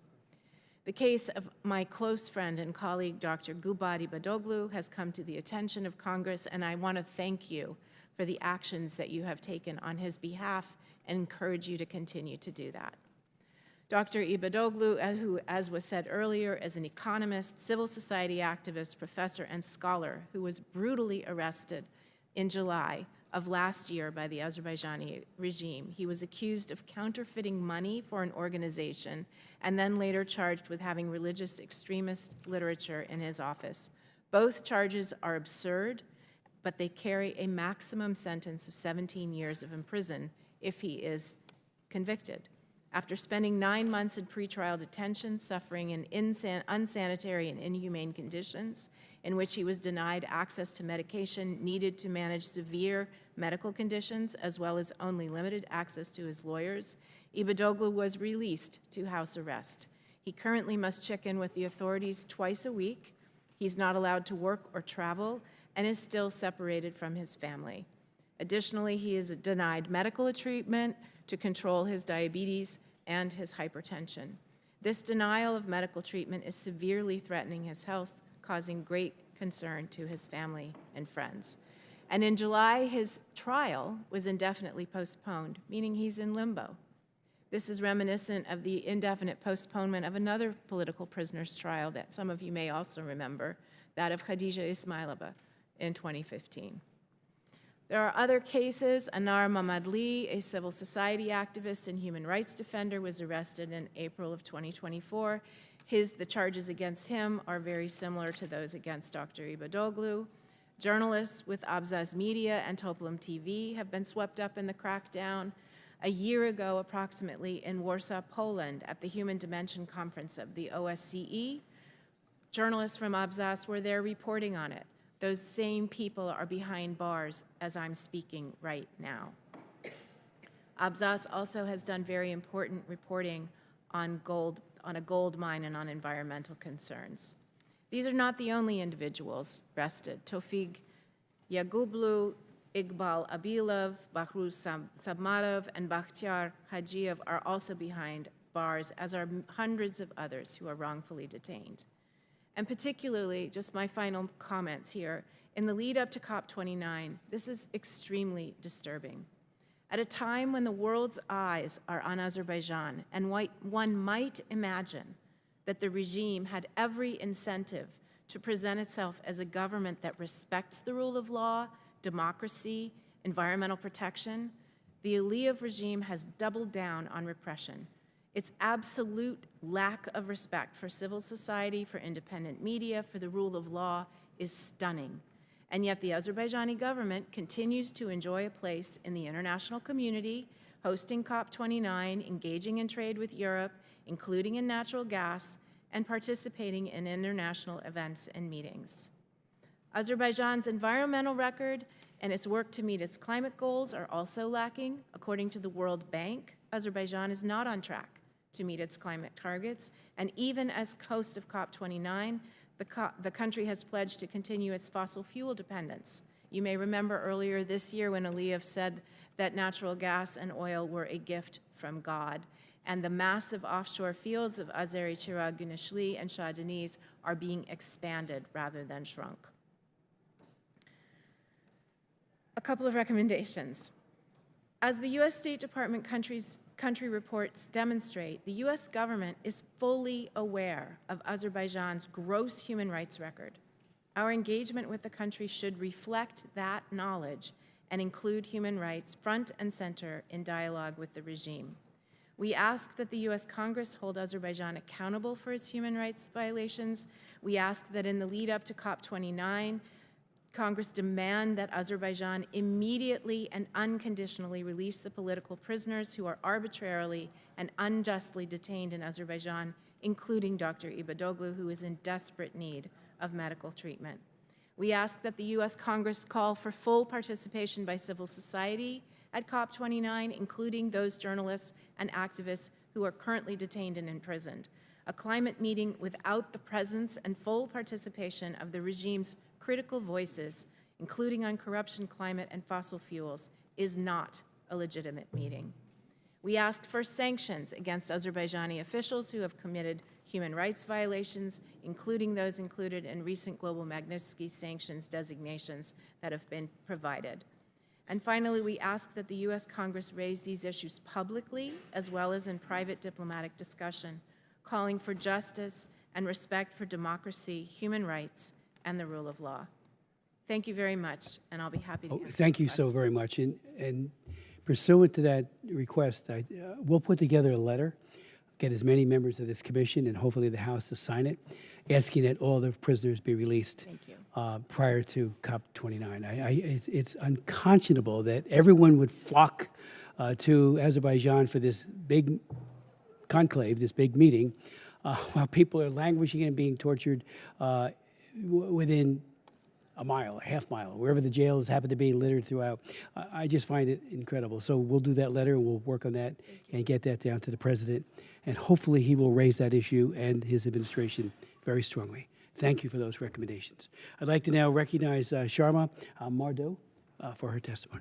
S5: The case of my close friend and colleague, Dr. Gulbadi Badoglu, has come to the attention of Congress, and I want to thank you for the actions that you have taken on his behalf and encourage you to continue to do that. Dr. Ibadoglu, who, as was said earlier, is an economist, civil society activist, professor, and scholar who was brutally arrested in July of last year by the Azerbaijani regime. He was accused of counterfeiting money for an organization and then later charged with having religious extremist literature in his office. Both charges are absurd, but they carry a maximum sentence of 17 years of imprisonment if he is convicted. After spending 9 months in pretrial detention, suffering in unsanitary and inhumane conditions, in which he was denied access to medication needed to manage severe medical conditions, as well as only limited access to his lawyers, Ibadoglu was released to house arrest. He currently must check in with the authorities twice a week. He's not allowed to work or travel and is still separated from his family. Additionally, he is denied medical treatment to control his diabetes and his hypertension. This denial of medical treatment is severely threatening his health, causing great concern to his family and friends. And in July, his trial was indefinitely postponed, meaning he's in limbo. This is reminiscent of the indefinite postponement of another political prisoner's trial that some of you may also remember, that of Khadija Ismailova in 2015. There are other cases. Anar Mamadli, a civil society activist and human rights defender, was arrested in April of 2024. The charges against him are very similar to those against Dr. Ibadoglu. Journalists with Abzaz Media and Toplum TV have been swept up in the crackdown. A year ago, approximately, in Warsaw, Poland, at the Human Dimension Conference of the OSCE, journalists from Abzaz were there reporting on it. Those same people are behind bars as I'm speaking right now. Abzaz also has done very important reporting on a gold mine and on environmental concerns. These are not the only individuals arrested. Tofig Yagublu, Iqbal Abilov, Bahruz Sabmarov, and Bakhtiar Hajiev are also behind bars, as are hundreds of others who are wrongfully detained. And particularly, just my final comments here, in the lead up to COP29, this is extremely disturbing. At a time when the world's eyes are on Azerbaijan, and one might imagine that the regime had every incentive to present itself as a government that respects the rule of law, democracy, environmental protection, the Aliyev regime has doubled down on repression. Its absolute lack of respect for civil society, for independent media, for the rule of law is stunning. And yet the Azerbaijani government continues to enjoy a place in the international community, hosting COP29, engaging in trade with Europe, including in natural gas, and participating in international events and meetings. Azerbaijan's environmental record and its work to meet its climate goals are also lacking. According to the World Bank, Azerbaijan is not on track to meet its climate targets, and even as host of COP29, The country has pledged to continue its fossil fuel dependence. You may remember earlier this year when Aliyev said that natural gas and oil were a gift from God, and the massive offshore fields of Azeri Chirag, Guneshli, and Shah Deniz are being expanded rather than shrunk. A couple of recommendations. As the U.S. State Department country reports demonstrate, the U.S. government is fully aware of Azerbaijan's gross human rights record. Our engagement with the country should reflect that knowledge and include human rights front and center in dialogue with the regime. We ask that the U.S. Congress hold Azerbaijan accountable for its human rights violations. We ask that in the lead up to COP29, Congress demand that Azerbaijan immediately and unconditionally release the political prisoners who are arbitrarily and unjustly detained in Azerbaijan, including Dr. Ibadoglu, who is in desperate need of medical treatment. We ask that the U.S. Congress call for full participation by civil society at COP29, including those journalists and activists who are currently detained and imprisoned. A climate meeting without the presence and full participation of the regime's critical voices, including on corruption, climate, and fossil fuels, is not a legitimate meeting. We ask for sanctions against Azerbaijani officials who have committed human rights violations, including those included in recent global Magnitsky sanctions designations that have been provided. And finally, we ask that the U.S. Congress raise these issues publicly as well as in private diplomatic discussion, calling for justice and respect for democracy, human rights, and the rule of law. Thank you very much, and I'll be happy to answer
S1: Thank you so very much. And pursuant to that request, we'll put together a letter, get as many members of this commission and hopefully the House to sign it, asking that all the prisoners be released prior to COP29. It's unconscionable that everyone would flock to Azerbaijan for this big conclave, this big meeting, while people are languishing and being tortured within a mile, a half mile, wherever the jails happen to be littered throughout. I just find it incredible. So we'll do that letter and we'll work on that and get that down to the president. And hopefully he will raise that issue and his administration very strongly. Thank you for those recommendations. I'd like to now recognize Sharma Mardo for her testimony.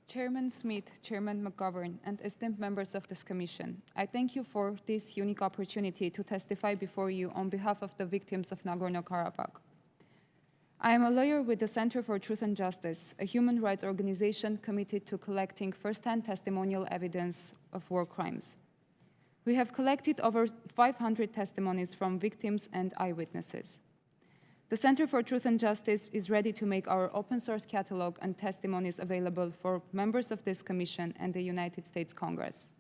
S6: Chairman Smith, Chairman McGovern, and esteemed members of this commission, I thank you for this unique opportunity to testify before you on behalf of the victims of Nagorno-Karabakh. I am a lawyer with the Center for Truth and Justice, a human rights organization committed to collecting first-hand testimonial evidence of war crimes. We have collected over 500 testimonies from victims and eyewitnesses. The Center for Truth and Justice is ready to make our open source catalog and testimonies available for members of this commission and the United States Congress.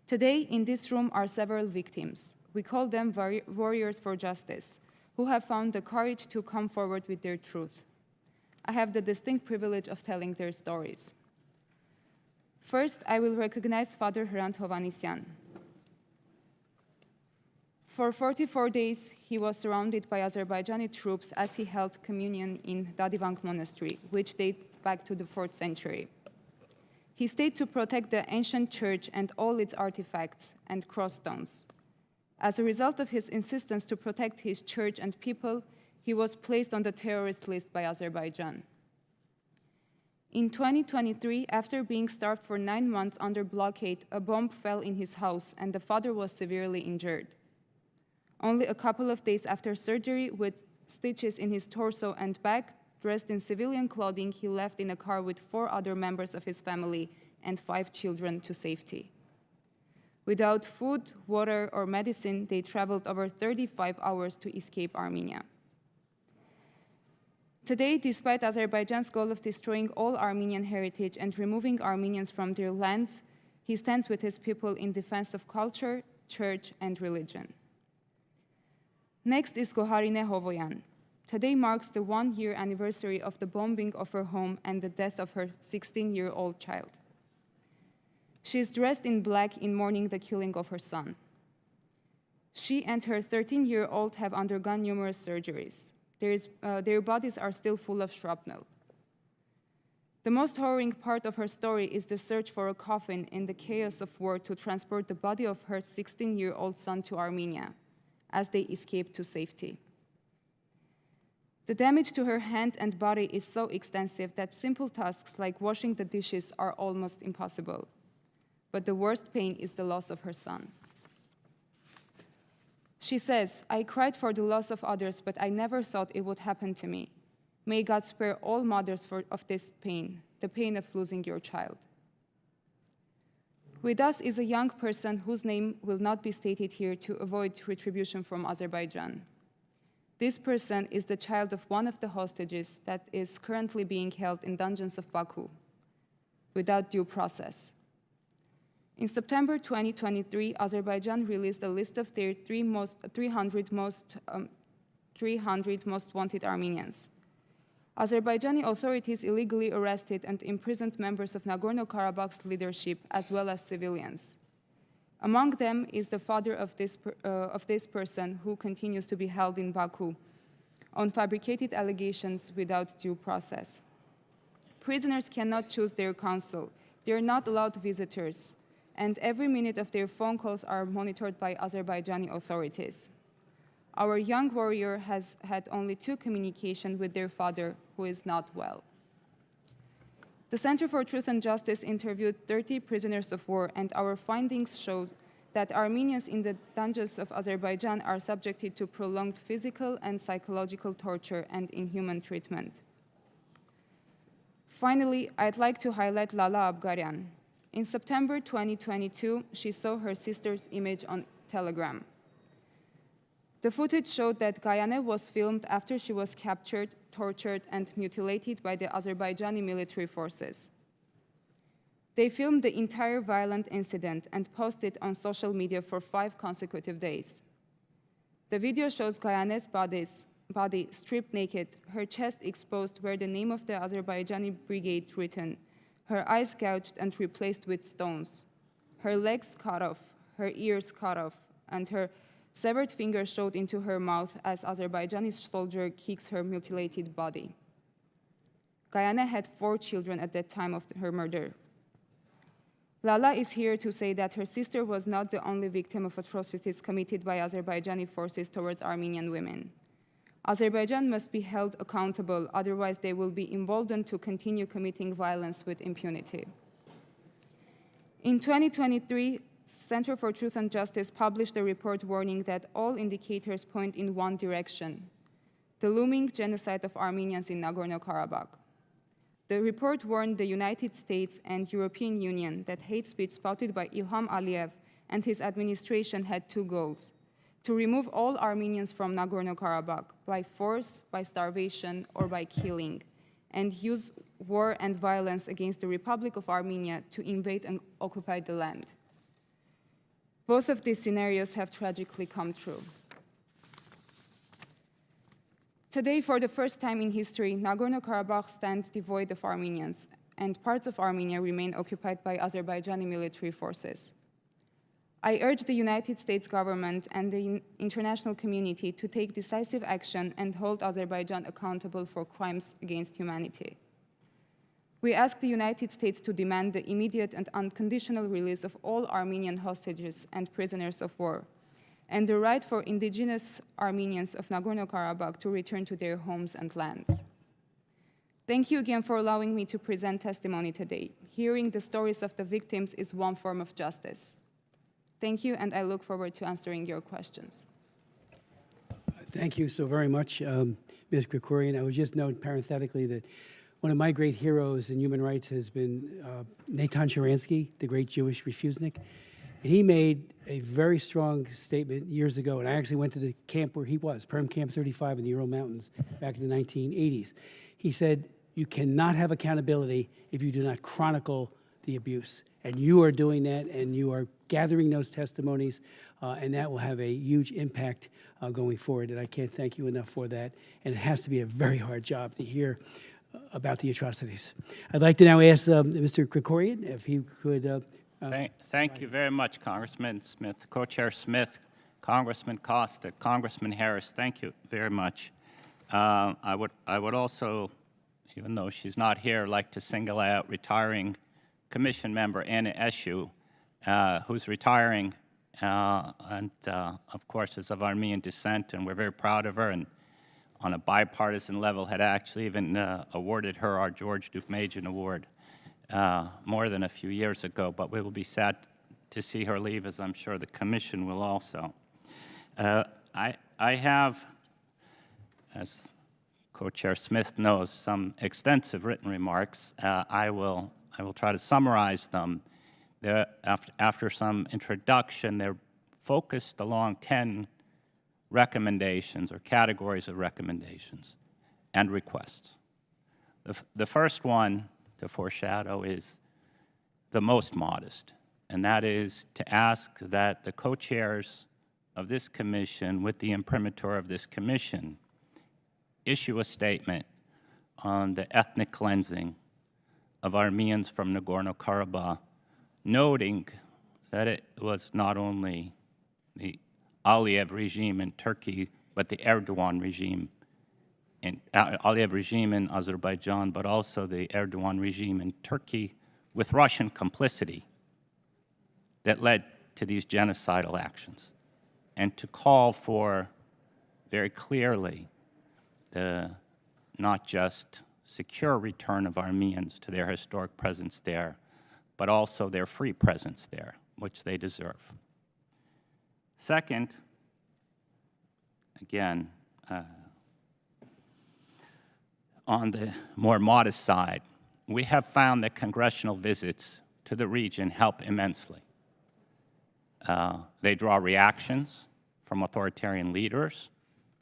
S6: Today, in this room are several victims. We call them warriors for justice, who have found the courage to come forward with their truth. I have the distinct privilege of telling their stories. First, I will recognize Father Hrant Hovhannisyan. For 44 days, he was surrounded by Azerbaijani troops as he held communion in Dadivang Monastery, which dates back to the 4th century. He stayed to protect the ancient church and all its artifacts and cross stones. As a result of his insistence to protect his church and people, he was placed on the terrorist list by Azerbaijan. In 2023, after being starved for 9 months under blockade, a bomb fell in his house and the father was severely injured. Only a couple of days after surgery, with stitches in his torso and back, dressed in civilian clothing, he left in a car with 4 other members of his family and 5 children to safety. Without food, water, or medicine, they traveled over 35 hours to escape Armenia. Today, despite Azerbaijan's goal of destroying all Armenian heritage and removing Armenians from their lands, he stands with his people in defense of culture, church, and religion. Next is Goharine Hovoyan. Today marks the 1-year anniversary of the bombing of her home and the death of her 16-year-old child. She is dressed in black in mourning the killing of her son. She and her 13-year-old have undergone numerous surgeries. Their bodies are still full of shrapnel. The most harrowing part of her story is the search for a coffin in the chaos of war to transport the body of her 16-year-old son to Armenia as they escaped to safety. The damage to her hand and body is so extensive that simple tasks like washing the dishes are almost impossible. But the worst pain is the loss of her son. She says, "I cried for the loss of others, but I never thought it would happen to me. May God spare all mothers of this pain, the pain of losing your child." With us is a young person whose name will not be stated here to avoid retribution from Azerbaijan. This person is the child of one of the hostages that is currently being held in dungeons of Baku without due process. In September 2023, Azerbaijan released a list of their 300 most wanted Armenians. Azerbaijani authorities illegally arrested and imprisoned members of Nagorno-Karabakh's leadership, as well as civilians. Among them is the father of this person, who continues to be held in Baku on fabricated allegations without due process. Prisoners cannot choose their counsel. They are not allowed visitors, and every minute of their phone calls are monitored by Azerbaijani authorities. Our young warrior has had only 2 communications with their father, who is not well. The Center for Truth and Justice interviewed 30 prisoners of war, and our findings showed that Armenians in the dungeons of Azerbaijan are subjected to prolonged physical and psychological torture and inhuman treatment. Finally, I'd like to highlight Lala Abgaryan. In September 2022, she saw her sister's image on Telegram. The footage showed that Gayane was filmed after she was captured, tortured, and mutilated by the Azerbaijani military forces. They filmed the entire violent incident and posted on social media for 5 consecutive days. The video shows Gayane's body stripped naked, her chest exposed where the name of the Azerbaijani brigade written, her eyes gouged and replaced with stones, her legs cut off, her ears cut off, and her severed finger showed into her mouth as Azerbaijani soldier kicks her mutilated body. Gayane had 4 children at the time of her murder. Lala is here to say that her sister was not the only victim of atrocities committed by Azerbaijani forces towards Armenian women. Azerbaijan must be held accountable, otherwise they will be emboldened to continue committing violence with impunity. In 2023, Center for Truth and Justice published a report warning that all indicators point in one direction: the looming genocide of Armenians in Nagorno-Karabakh. The report warned the United States and European Union that hate speech spouted by Ilham Aliyev and his administration had 2 goals: to remove all Armenians from Nagorno-Karabakh by force, by starvation, or by killing, and use war and violence against the Republic of Armenia to invade and occupy the land. Both of these scenarios have tragically come true. Today, for the first time in history, Nagorno-Karabakh stands devoid of Armenians, and parts of Armenia remain occupied by Azerbaijani military forces. I urge the United States government and the international community to take decisive action and hold Azerbaijan accountable for crimes against humanity. We ask the United States to demand the immediate and unconditional release of all Armenian hostages and prisoners of war, and the right for indigenous Armenians of Nagorno-Karabakh to return to their homes and lands. Thank you again for allowing me to present testimony today. Hearing the stories of the victims is one form of justice. Thank you, and I look forward to answering your questions.
S1: Thank you so very much, Ms. Krikorian. I would just note parenthetically that one of my great heroes in human rights has been Natan Sharansky, the great Jewish refusenik. He made a very strong statement years ago, and I actually went to the camp where he was, Perm Camp 35 in the Ural Mountains, back in the 1980s. He said, you cannot have accountability if you do not chronicle the abuse. And you are doing that, and you are gathering those testimonies, and that will have a huge impact going forward. And I can't thank you enough for that. And it has to be a very hard job to hear about the atrocities. I'd like to now ask Mr. Krikorian if he could.
S7: Thank you very much, Congressman Smith, Co-Chair Smith, Congressman Costa, Congressman Harris. Thank you very much. I would also even though she's not here, like to single out retiring Commission member Anna Eshu, who's retiring and, of course, is of Armenian descent, and we're very proud of her, and on a bipartisan level had actually even awarded her our George Deukmejian Award more than a few years ago, but we will be sad to see her leave, as I'm sure the Commission will also. I have, as Co-Chair Smith knows, some extensive written remarks. I will try to summarize them. After some introduction, they're focused along 10 recommendations or categories of recommendations and requests. The first one to foreshadow is the most modest, and that is to ask that the co-chairs of this commission, with the imprimatur of this commission, issue a statement on the ethnic cleansing of Armenians from Nagorno-Karabakh, noting that it was not only the Aliyev regime in Turkey, but the Erdogan regime Aliyev regime in Azerbaijan, but also the Erdogan regime in Turkey with Russian complicity that led to these genocidal actions, and to call for very clearly the not just secure return of Armenians to their historic presence there, but also their free presence there, which they deserve. Second, again, on the more modest side, we have found that congressional visits to the region help immensely. They draw reactions from authoritarian leaders,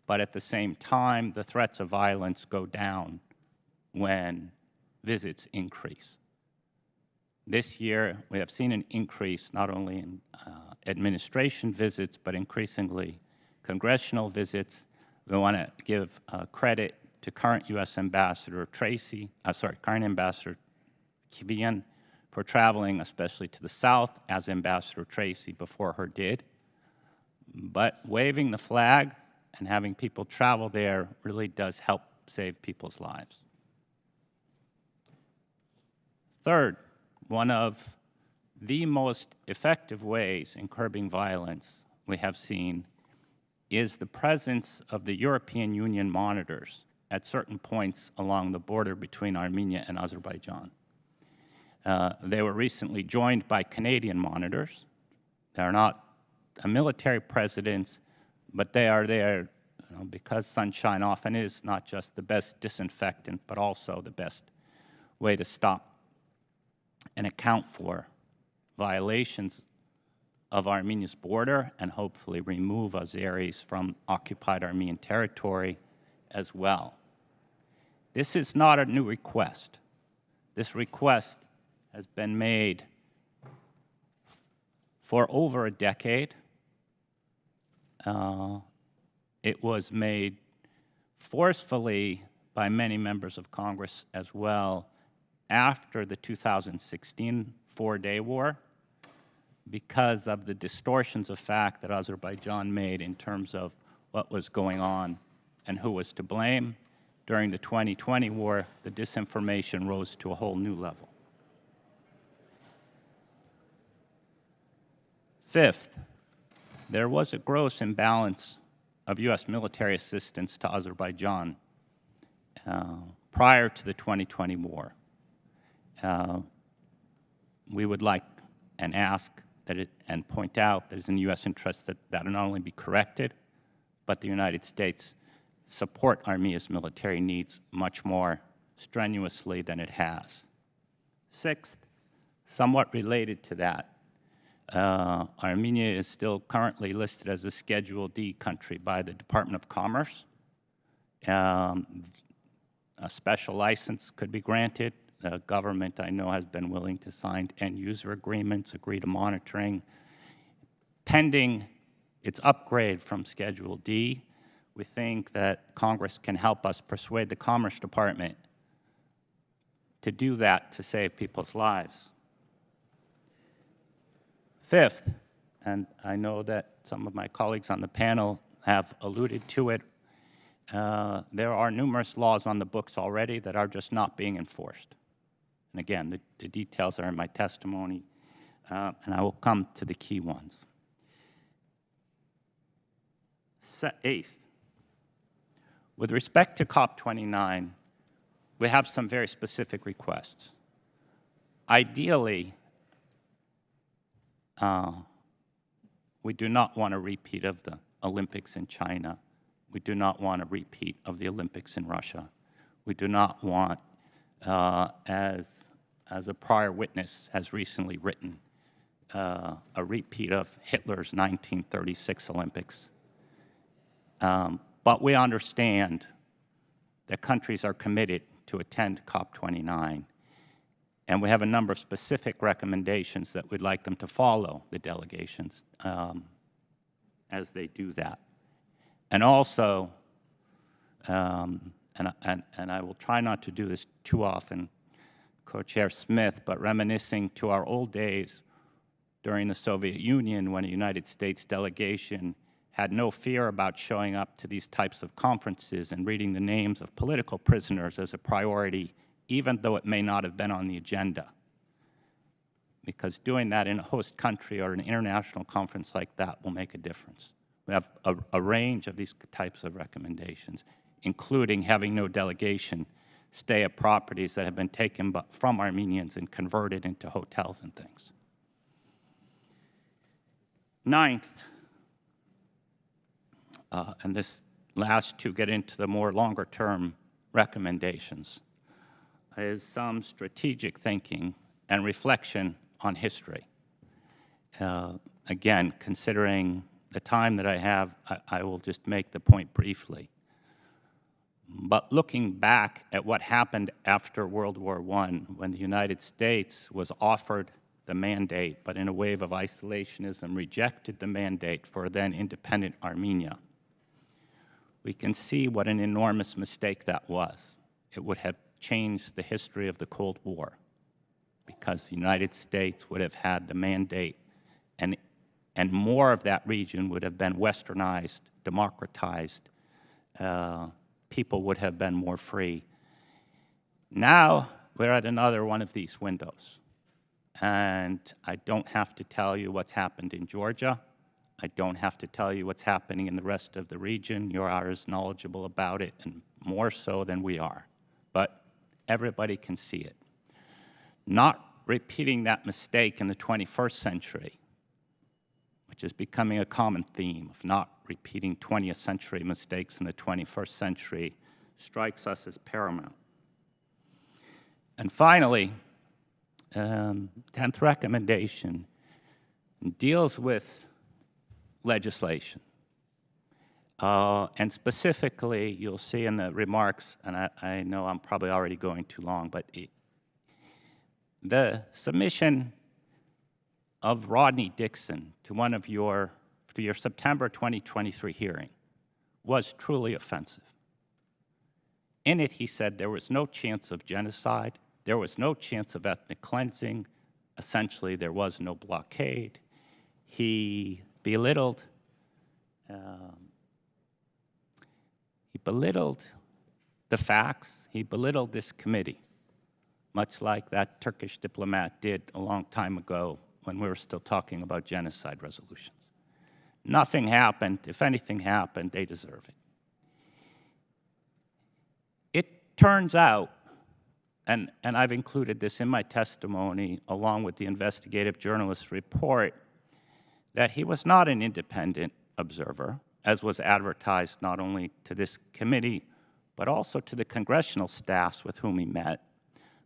S7: but at the same time, the threats of violence go down when visits increase. This year, we have seen an increase not only in administration visits, but increasingly congressional visits. We want to give credit to current U.S. Ambassador current Ambassador Kivian for traveling, especially to the south, as Ambassador Tracy before her did. But waving the flag and having people travel there really does help save people's lives. Third, one of the most effective ways in curbing violence we have seen is the presence of the European Union monitors at certain points along the border between Armenia and Azerbaijan. They were recently joined by Canadian monitors. They're not a military presence, but they are there because sunshine often is not just the best disinfectant, but also the best way to stop and account for violations of Armenia's border and hopefully remove Azeris from occupied Armenian territory as well. This is not a new request. This request has been made for over a decade. It was made forcefully by many members of Congress as well after the 2016 four-day war because of the distortions of fact that Azerbaijan made in terms of what was going on and who was to blame. During the 2020 war, the disinformation rose to a whole new level. Fifth, there was a gross imbalance of U.S. military assistance to Azerbaijan prior to the 2020 war. We would like and ask that and point out that it's in the U.S. interest that that not only be corrected, but the United States support Armenia's military needs much more strenuously than it has. Sixth, somewhat related to that, Armenia is still currently listed as a Schedule D country by the Department of Commerce. A special license could be granted. The government, I know, has been willing to sign end-user agreements, agree to monitoring. Pending its upgrade from Schedule D, we think that Congress can help us persuade the Commerce Department to do that to save people's lives. Fifth, and I know that some of my colleagues on the panel have alluded to it, there are numerous laws on the books already that are just not being enforced. And again, the details are in my testimony, and I will come to the key ones. Eighth, with respect to COP29, we have some very specific requests. Ideally, we do not want a repeat of the Olympics in China. We do not want a repeat of the Olympics in Russia. We do not want, as a prior witness has recently written, a repeat of Hitler's 1936 Olympics. But we understand that countries are committed to attend COP29, and we have a number of specific recommendations that we'd like them to follow, the delegations, as they do that. And also, and I will try not to do this too often, Co-Chair Smith, but reminiscing to our old days during the Soviet Union when a United States delegation had no fear about showing up to these types of conferences and reading the names of political prisoners as a priority, even though it may not have been on the agenda. Because doing that in a host country or an international conference like that will make a difference. We have a range of these types of recommendations, including having no delegation stay at properties that have been taken from Armenians and converted into hotels and things. Ninth, and this last to get into the more longer-term recommendations, is some strategic thinking and reflection on history. Again, considering the time that I have, I will just make the point briefly. But looking back at what happened after World War I, when the United States was offered the mandate, but in a wave of isolationism rejected the mandate for then independent Armenia, we can see what an enormous mistake that was. It would have changed the history of the Cold War, because the United States would have had the mandate, and more of that region would have been westernized, democratized, people would have been more free. Now, we're at another one of these windows. And I don't have to tell you what's happened in Georgia. I don't have to tell you what's happening in the rest of the region. You are as knowledgeable about it, and more so than we are. But everybody can see it. Not repeating that mistake in the 21st century, which is becoming a common theme of not repeating 20th century mistakes in the 21st century, strikes us as paramount. And finally, 10th recommendation deals with legislation. And specifically, you'll see in the remarks, and I know I'm probably already going too long, but the submission of Rodney Dixon to one of your September 2023 hearing was truly offensive. In it, he said there was no chance of genocide, there was no chance of ethnic cleansing, essentially there was no blockade. He belittled the facts, he belittled this committee, much like that Turkish diplomat did a long time ago when we were still talking about genocide resolutions. Nothing happened. If anything happened, they deserve it. It turns out, and I've included this in my testimony along with the investigative journalist's report, that he was not an independent observer, as was advertised not only to this committee, but also to the congressional staffs with whom he met,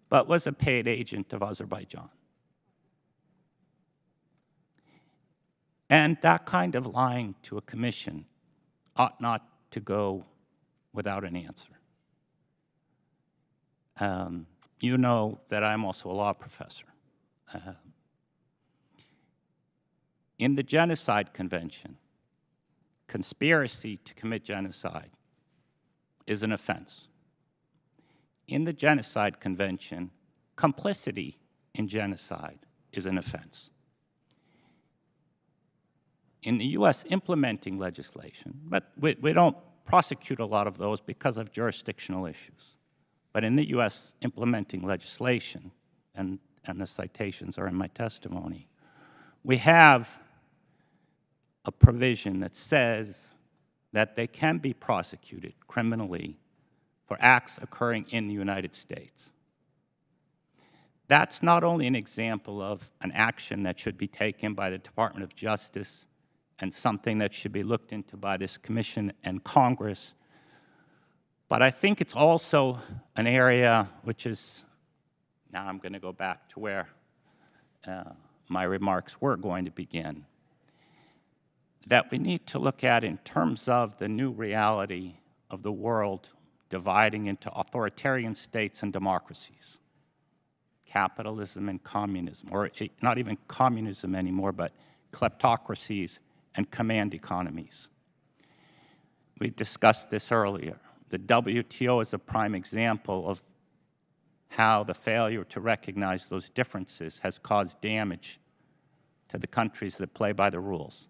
S7: but was a paid agent of Azerbaijan. And that kind of lying to a commission ought not to go without an answer. You know that I'm also a law professor. In the Genocide Convention, conspiracy to commit genocide is an offense. In the Genocide Convention, complicity in genocide is an offense. In the US implementing legislation, but we don't prosecute a lot of those because of jurisdictional issues. But in the U.S. implementing legislation, and the citations are in my testimony, we have a provision that says that they can be prosecuted criminally for acts occurring in the United States. That's not only an example of an action that should be taken by the Department of Justice and something that should be looked into by this Commission and Congress, but I think it's also an area which is, now I'm going to go back to where my remarks were going to begin, that we need to look at in terms of the new reality of the world dividing into authoritarian states and democracies, capitalism and communism, or not even communism anymore, but kleptocracies and command economies. We discussed this earlier. The WTO is a prime example of how the failure to recognize those differences has caused damage to the countries that play by the rules.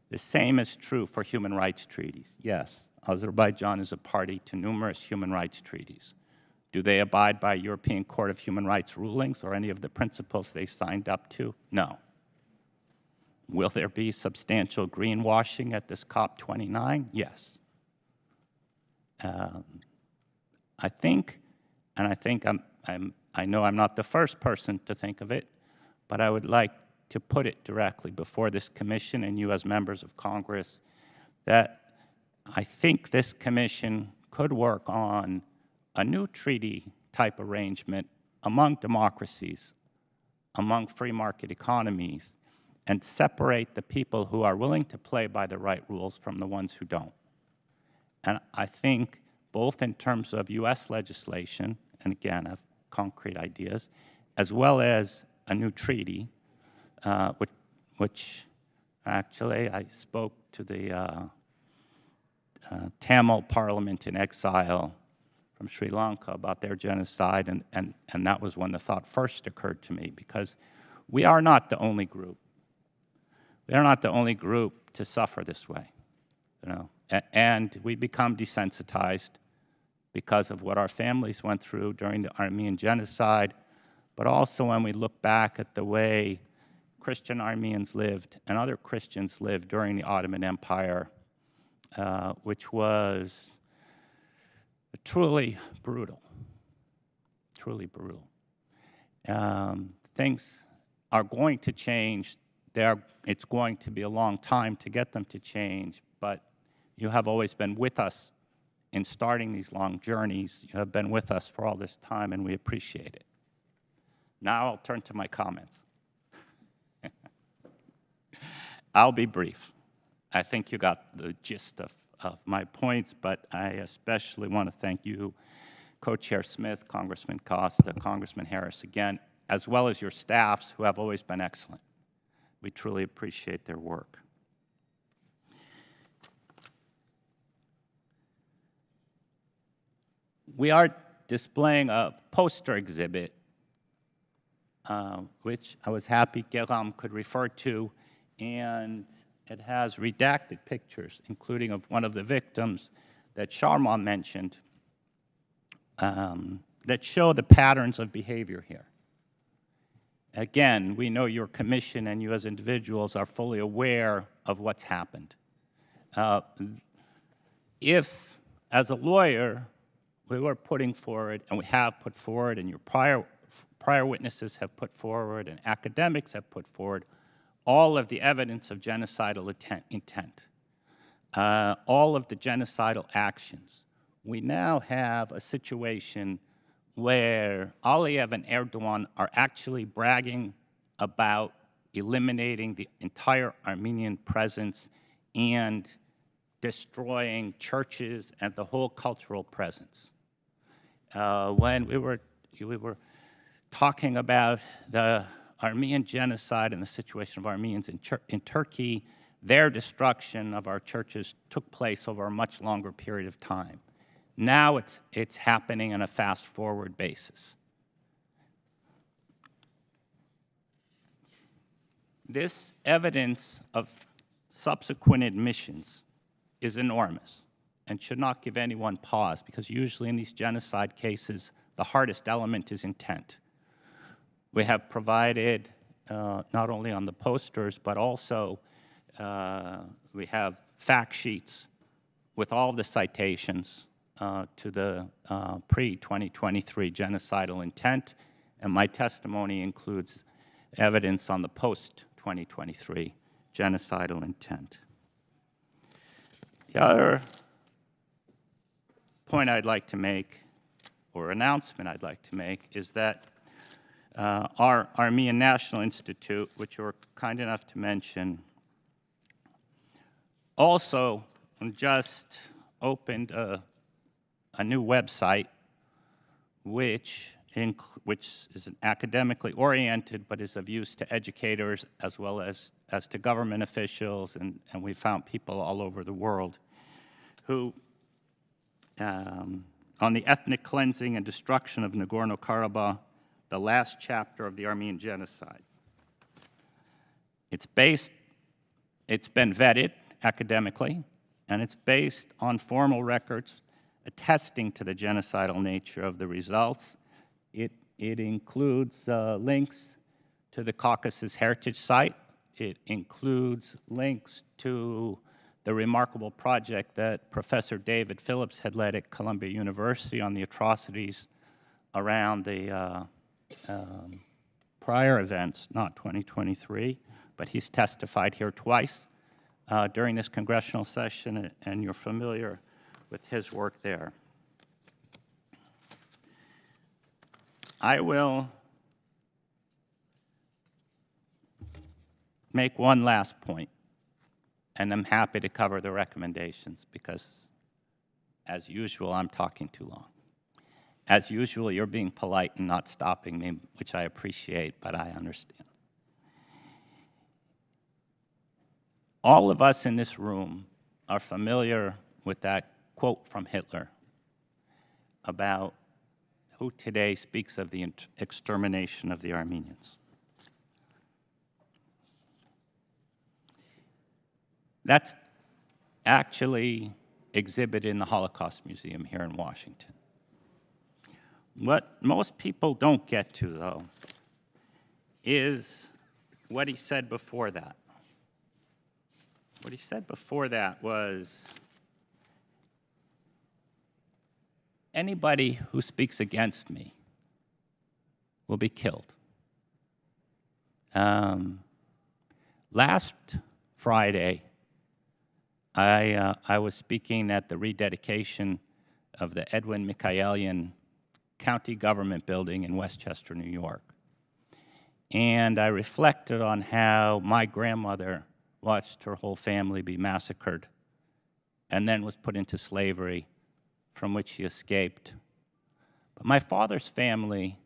S7: The same is true for human rights treaties. Yes, Azerbaijan is a party to numerous human rights treaties. Do they abide by European Court of Human Rights rulings or any of the principles they signed up to? No. Will there be substantial greenwashing at this COP29? Yes. I know I'm not the first person to think of it, but I would like to put it directly before this commission and you as members of Congress that I think this commission could work on a new treaty-type arrangement among democracies, among free market economies, and separate the people who are willing to play by the right rules from the ones who don't. And I think both in terms of US legislation, and again, I have concrete ideas, as well as a new treaty, which actually I spoke to the Tamil parliament in exile from Sri Lanka about their genocide, and that was when the thought first occurred to me, because we are not the only group. We are not the only group to suffer this way, you know, and we become desensitized because of what our families went through during the Armenian genocide, but also when we look back at the way Christian Armenians lived and other Christians lived during the Ottoman Empire, which was truly brutal, truly brutal. Things are going to change. It's going to be a long time to get them to change, but you have always been with us in starting these long journeys. You have been with us for all this time, and we appreciate it. Now I'll turn to my comments. I'll be brief. I think you got the gist of my points, but I especially want to thank you, Co-Chair Smith, Congressman Costa, Congressman Harris again, as well as your staffs who have always been excellent. We truly appreciate their work. We are displaying a poster exhibit, which I was happy Geram could refer to, and it has redacted pictures, including of one of the victims that Sharma mentioned, that show the patterns of behavior here. Again, we know your commission and you as individuals are fully aware of what's happened. If, as a lawyer, we were putting forward, and we have put forward, and your prior witnesses have put forward, and academics have put forward, all of the evidence of genocidal intent, all of the genocidal actions. We now have a situation where Aliyev and Erdogan are actually bragging about eliminating the entire Armenian presence and destroying churches and the whole cultural presence. When we were talking about the Armenian genocide and the situation of Armenians in Turkey, their destruction of our churches took place over a much longer period of time. Now it's happening on a fast-forward basis. This evidence of subsequent admissions is enormous. and should not give anyone pause, because usually in these genocide cases, the hardest element is intent. We have provided, not only on the posters, but also we have fact sheets with all the citations to the pre-2023 genocidal intent, and my testimony includes evidence on the post-2023 genocidal intent. The other point I'd like to make, or announcement I'd like to make, is that our Armenian National Institute, which you were kind enough to mention, also just opened a new website which is academically oriented but is of use to educators as well as to government officials, and we found people all over the world who, on the ethnic cleansing and destruction of Nagorno-Karabakh, the last chapter of the Armenian genocide. It's been vetted academically, and it's based on formal records attesting to the genocidal nature of the results. It includes links to the Caucasus Heritage Site. It includes links to the remarkable project that Professor David Phillips had led at Columbia University on the atrocities around the prior events, not 2023, but he's testified here twice during this congressional session, and you're familiar with his work there. I will make one last point, and I'm happy to cover the recommendations because, as usual, I'm talking too long. As usual, you're being polite and not stopping me, which I appreciate, but I understand. All of us in this room are familiar with that quote from Hitler about who today speaks of the extermination of the Armenians. That's actually exhibited in the Holocaust Museum here in Washington. What most people don't get to, though, is what he said before that. What he said before that was, anybody who speaks against me will be killed. Last Friday, I was speaking at the rededication of the Edwin Michaelian County Government Building in Westchester, New York. And I reflected on how my grandmother watched her whole family be massacred and then was put into slavery, from which she escaped. But my father's family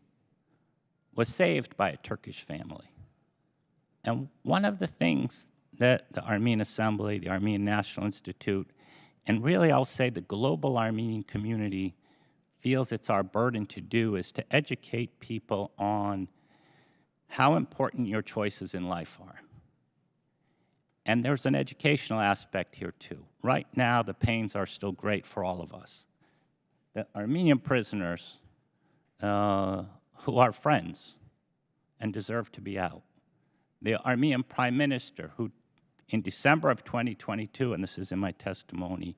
S7: was saved by a Turkish family. And one of the things that the Armenian Assembly, the Armenian National Institute, and really I'll say the global Armenian community feels it's our burden to do is to educate people on how important your choices in life are. And there's an educational aspect here too. Right now, the pains are still great for all of us. The Armenian prisoners who are friends and deserve to be out. The Armenian Prime Minister who, in December of 2022, and this is in my testimony,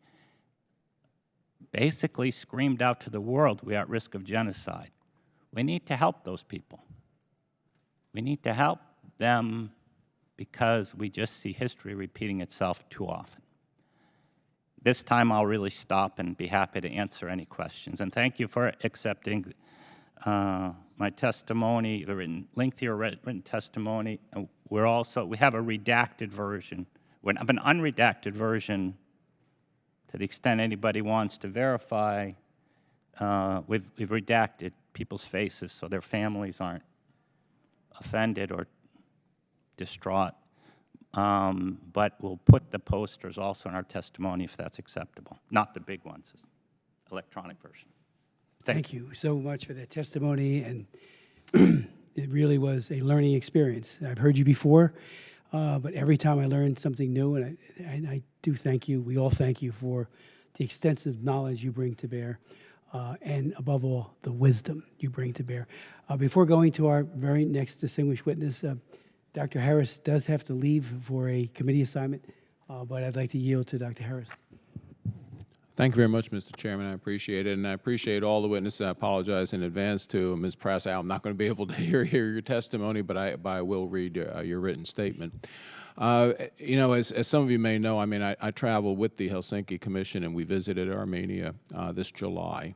S7: basically screamed out to the world, we are at risk of genocide. We need to help those people. We need to help them because we just see history repeating itself too often. This time I'll really stop and be happy to answer any questions. And thank you for accepting my testimony, the lengthier written testimony. We have a redacted version. We have an unredacted version to the extent anybody wants to verify. We've redacted people's faces so their families aren't offended or distraught. But we'll put the posters also in our testimony if that's acceptable. Not the big ones, electronic version.
S1: Thank you so much for that testimony, and it really was a learning experience. I've heard you before, but every time I learn something new, and I do thank you, we all thank you for the extensive knowledge you bring to bear, and above all, the wisdom you bring to bear. Before going to our very next distinguished witness, Dr. Harris does have to leave for a committee assignment, but I'd like to yield to Dr. Harris.
S8: Thank you very much, Mr. Chairman. I appreciate it, and I appreciate all the witnesses. I apologize in advance to Ms. Prassow. I'm not going to be able to hear your testimony, but I will read your written statement. You know, as some of you may know, I mean, I traveled with the Helsinki Commission, and we visited Armenia this July.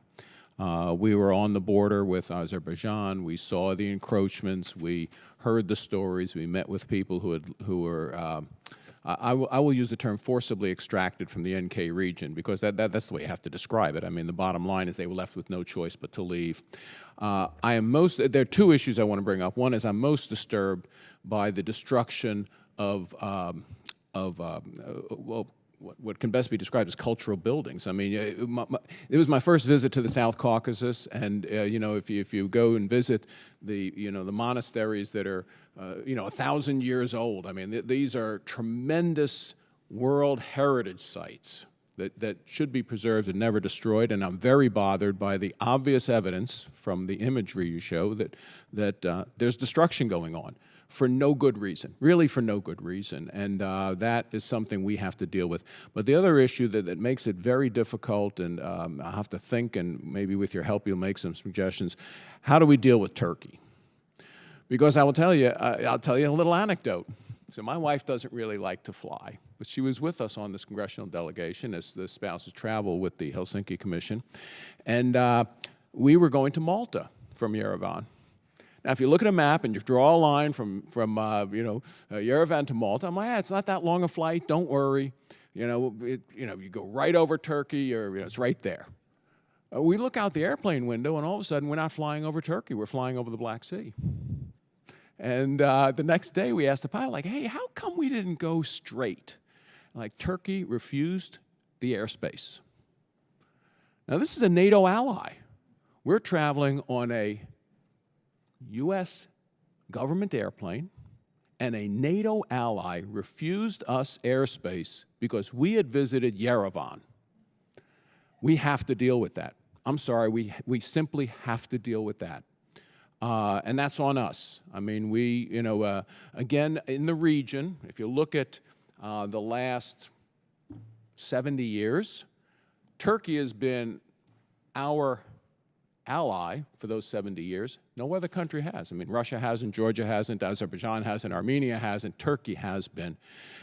S8: We were on the border with Azerbaijan. We saw the encroachments. We heard the stories. We met with people who were I will use the term forcibly extracted from the NK region, because that's the way you have to describe it. I mean, the bottom line is they were left with no choice but to leave. There are two issues I want to bring up. One is I'm most disturbed by the destruction of what can best be described as cultural buildings. I mean, it was my first visit to the South Caucasus, and you know, if you go and visit the monasteries that are 1,000 years old, I mean, these are tremendous World Heritage sites that should be preserved and never destroyed. And I'm very bothered by the obvious evidence from the imagery you show that there's destruction going on for no good reason, really for no good reason. And that is something we have to deal with. But the other issue that makes it very difficult, and I'll have to think, and maybe with your help you'll make some suggestions, how do we deal with Turkey? Because I'll tell you a little anecdote. So my wife doesn't really like to fly, but she was with us on this congressional delegation as the spouses travel with the Helsinki Commission. And we were going to Malta from Yerevan. Now, if you look at a map and you draw a line from Yerevan to Malta, I'm like, it's not that long a flight. Don't worry. You go right over Turkey, or it's right there. We look out the airplane window, and all of a sudden, we're not flying over Turkey. We're flying over the Black Sea. And the next day, we asked the pilot, like, hey, how come we didn't go straight? Like, Turkey refused the airspace. Now, this is a NATO ally. We're traveling on a U.S. government airplane, and a NATO ally refused us airspace because we had visited Yerevan. We have to deal with that. I'm sorry, we simply have to deal with that. And that's on us. I mean, again, in the region, if you look at the last 70 years, Turkey has been our ally for those 70 years. No other country has. I mean, Russia hasn't, Georgia hasn't, Azerbaijan hasn't, Armenia hasn't, Turkey has been.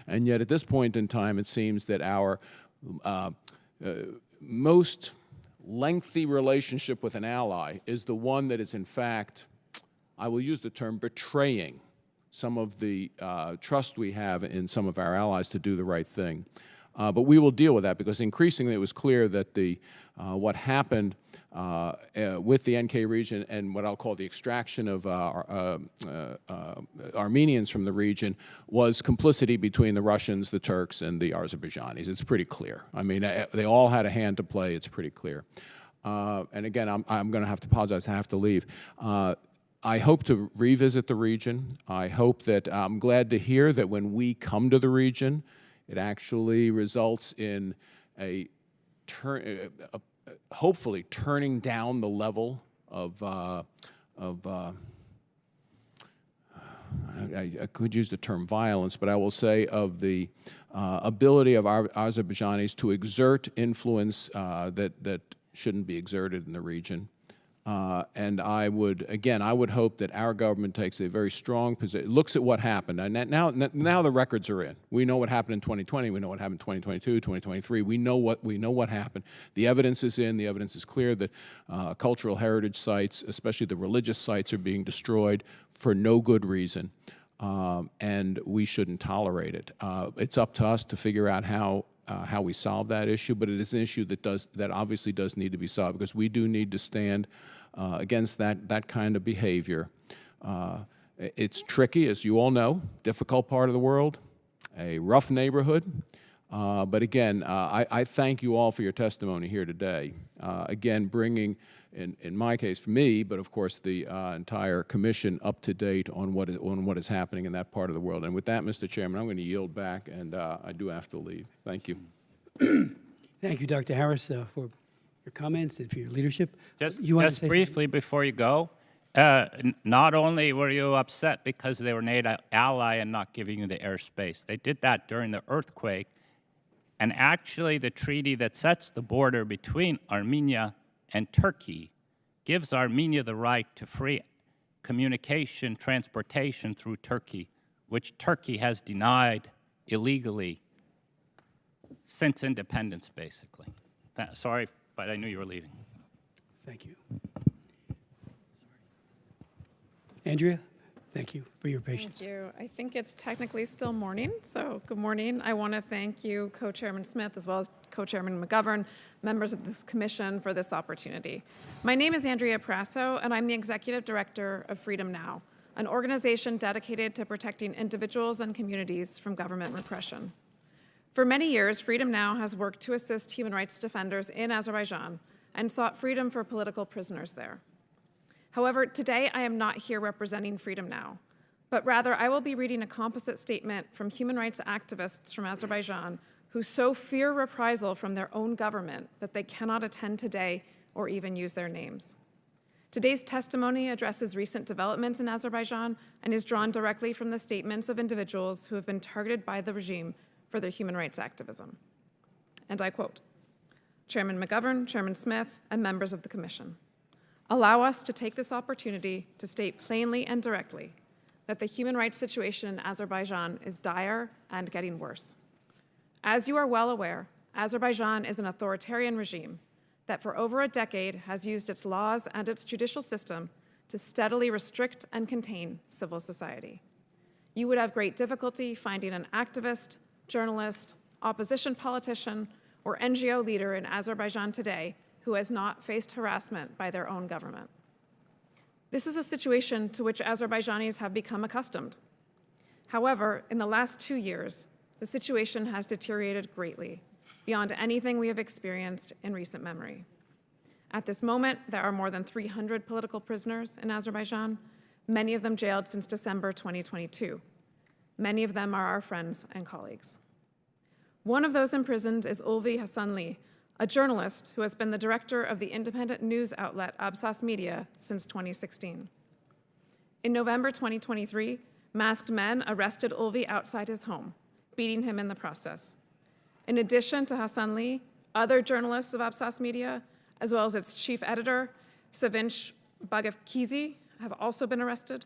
S8: And yet at this point in time, it seems that our most lengthy relationship with an ally is the one that is, in fact, I will use the term, betraying some of the trust we have in some of our allies to do the right thing. But we will deal with that, because increasingly it was clear that what happened with the NK region and what I'll call the extraction of Armenians from the region was complicity between the Russians, the Turks, and the Azerbaijanis. It's pretty clear. I mean, they all had a hand to play. It's pretty clear. And again, I'm going to have to apologize. I have to leave. I hope to revisit the region. I hope that I'm glad to hear that when we come to the region, it actually results in hopefully turning down the level of I could use the term violence, but I will say of the ability of our Azerbaijanis to exert influence that shouldn't be exerted in the region. And I would hope that our government takes a very strong position, looks at what happened. And now the records are in. We know what happened in 2020. We know what happened in 2022, 2023. We know what happened. The evidence is in. The evidence is clear that cultural heritage sites, especially the religious sites, are being destroyed for no good reason. And we shouldn't tolerate it. It's up to us to figure out how we solve that issue, but it is an issue that obviously does need to be solved, because we do need to stand against that kind of behavior. It's tricky, as you all know, difficult part of the world, a rough neighborhood. But again, I thank you all for your testimony here today. Again, bringing, in my case, for me, but of course the entire commission up to date on what is happening in that part of the world. And with that, Mr. Chairman, I'm going to yield back, and I do have to leave. Thank you.
S1: Thank you, Dr. Harris, for your comments and for your leadership.
S7: Just,
S1: You wanted to
S7: just
S1: say
S7: briefly before you go, not only were you upset because they were NATO ally and not giving you the airspace, they did that during the earthquake. And actually, the treaty that sets the border between Armenia and Turkey gives Armenia the right to free communication, transportation through Turkey, which Turkey has denied illegally since independence, basically. Sorry, but I knew you were leaving.
S1: Thank you. Andrea, thank you for your patience.
S9: Thank you. I think it's technically still morning, so good morning. I want to thank you, Co-Chairman Smith, as well as Co-Chairman McGovern, members of this commission for this opportunity. My name is Andrea Prasso, and I'm the Executive Director of Freedom Now, an organization dedicated to protecting individuals and communities from government repression. For many years, Freedom Now has worked to assist human rights defenders in Azerbaijan and sought freedom for political prisoners there. However, today I am not here representing Freedom Now, but rather I will be reading a composite statement from human rights activists from Azerbaijan who so fear reprisal from their own government that they cannot attend today or even use their names. Today's testimony addresses recent developments in Azerbaijan and is drawn directly from the statements of individuals who have been targeted by the regime for their human rights activism. And I quote, Chairman McGovern, Chairman Smith, and members of the Commission, allow us to take this opportunity to state plainly and directly that the human rights situation in Azerbaijan is dire and getting worse. As you are well aware, Azerbaijan is an authoritarian regime that for over a decade has used its laws and its judicial system to steadily restrict and contain civil society. You would have great difficulty finding an activist, journalist, opposition politician, or NGO leader in Azerbaijan today who has not faced harassment by their own government. This is a situation to which Azerbaijanis have become accustomed. However, in the last 2 years, the situation has deteriorated greatly, beyond anything we have experienced in recent memory. At this moment, there are more than 300 political prisoners in Azerbaijan, many of them jailed since December 2022. Many of them are our friends and colleagues. One of those imprisoned is Ulvi Hasanli, a journalist who has been the director of the independent news outlet Absas Media since 2016. In November 2023, masked men arrested Ulvi outside his home, beating him in the process. In addition to Hasanli, other journalists of Absas Media, as well as its chief editor, Sevinch Bagevkizi, have also been arrested